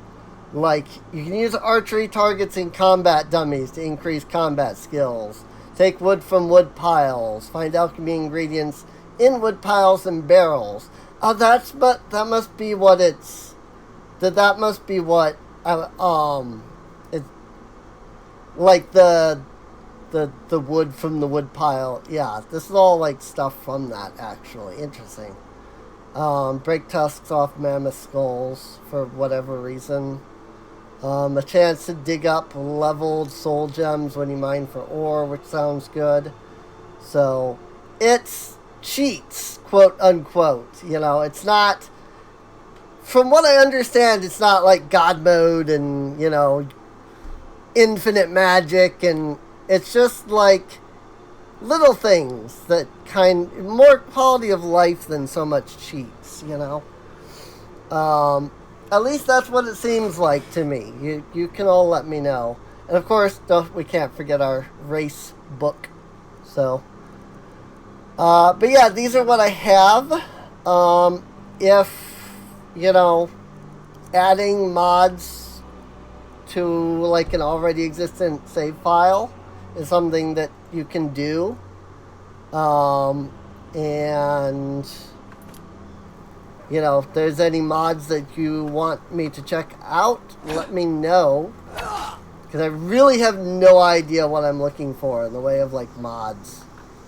like, you can use archery targets and combat dummies to increase combat skills. Take wood from wood piles. Find alchemy ingredients in wood piles and barrels. Oh, that must be what it's... That must be what... It's like the wood from the wood pile. Yeah, this is all like stuff from that, actually. Interesting. Break tusks off mammoth skulls for whatever reason. A chance to dig up leveled soul gems when you mine for ore, which sounds good. So, it's cheats, quote unquote. You know, it's not... From what I understand, it's not like God mode and, you know, infinite magic, and it's just like little things that more quality of life than so much cheats, you know. At least that's what it seems like to me. You can all let me know. And of course, we can't forget our race book. So, but yeah, these are what I have. If, you know, adding mods to like an already existent save file is something that you can do. And, you know, if there's any mods that you want me to check out, let me know. Because I really have no idea what I'm looking for in the way of, like, mods.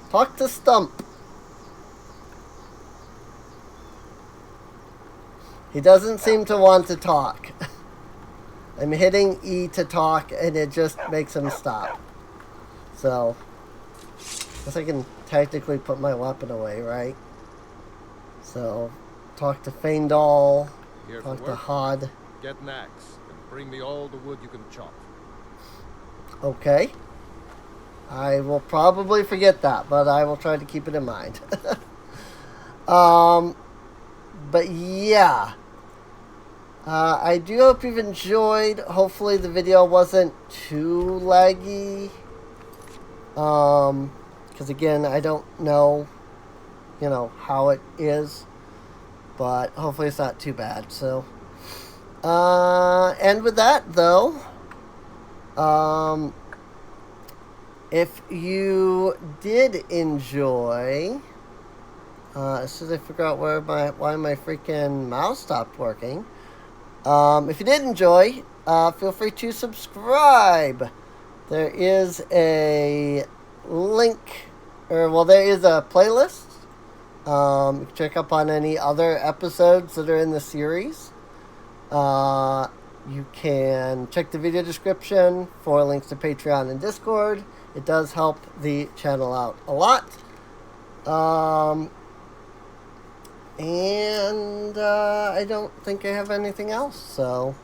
Talk to Stump. He doesn't seem to want to talk. I'm hitting E to talk, and it just makes him stop. So, I guess I can technically put my weapon away, right? So, talk to Feindal, talk to Hod. Get an axe, and bring me all the wood you can chop. Okay. I will probably forget that, but I will try to keep it in mind. But yeah. I do hope you've enjoyed. Hopefully the video wasn't too laggy. Because again, I don't know, you know, how it is. But hopefully it's not too bad. So, and with that though, if you did enjoy, as soon as I figure out why my freaking mouse stopped working. If you did enjoy, feel free to subscribe. There is a link, there is a playlist. You can check up on any other episodes that are in the series. You can check the video description for links to Patreon and Discord. It does help the channel out a lot. And I don't think I have anything else, so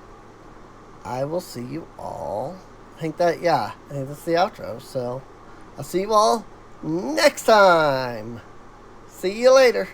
I will see you all. I think that's the outro, so I'll see you all next time. See you later.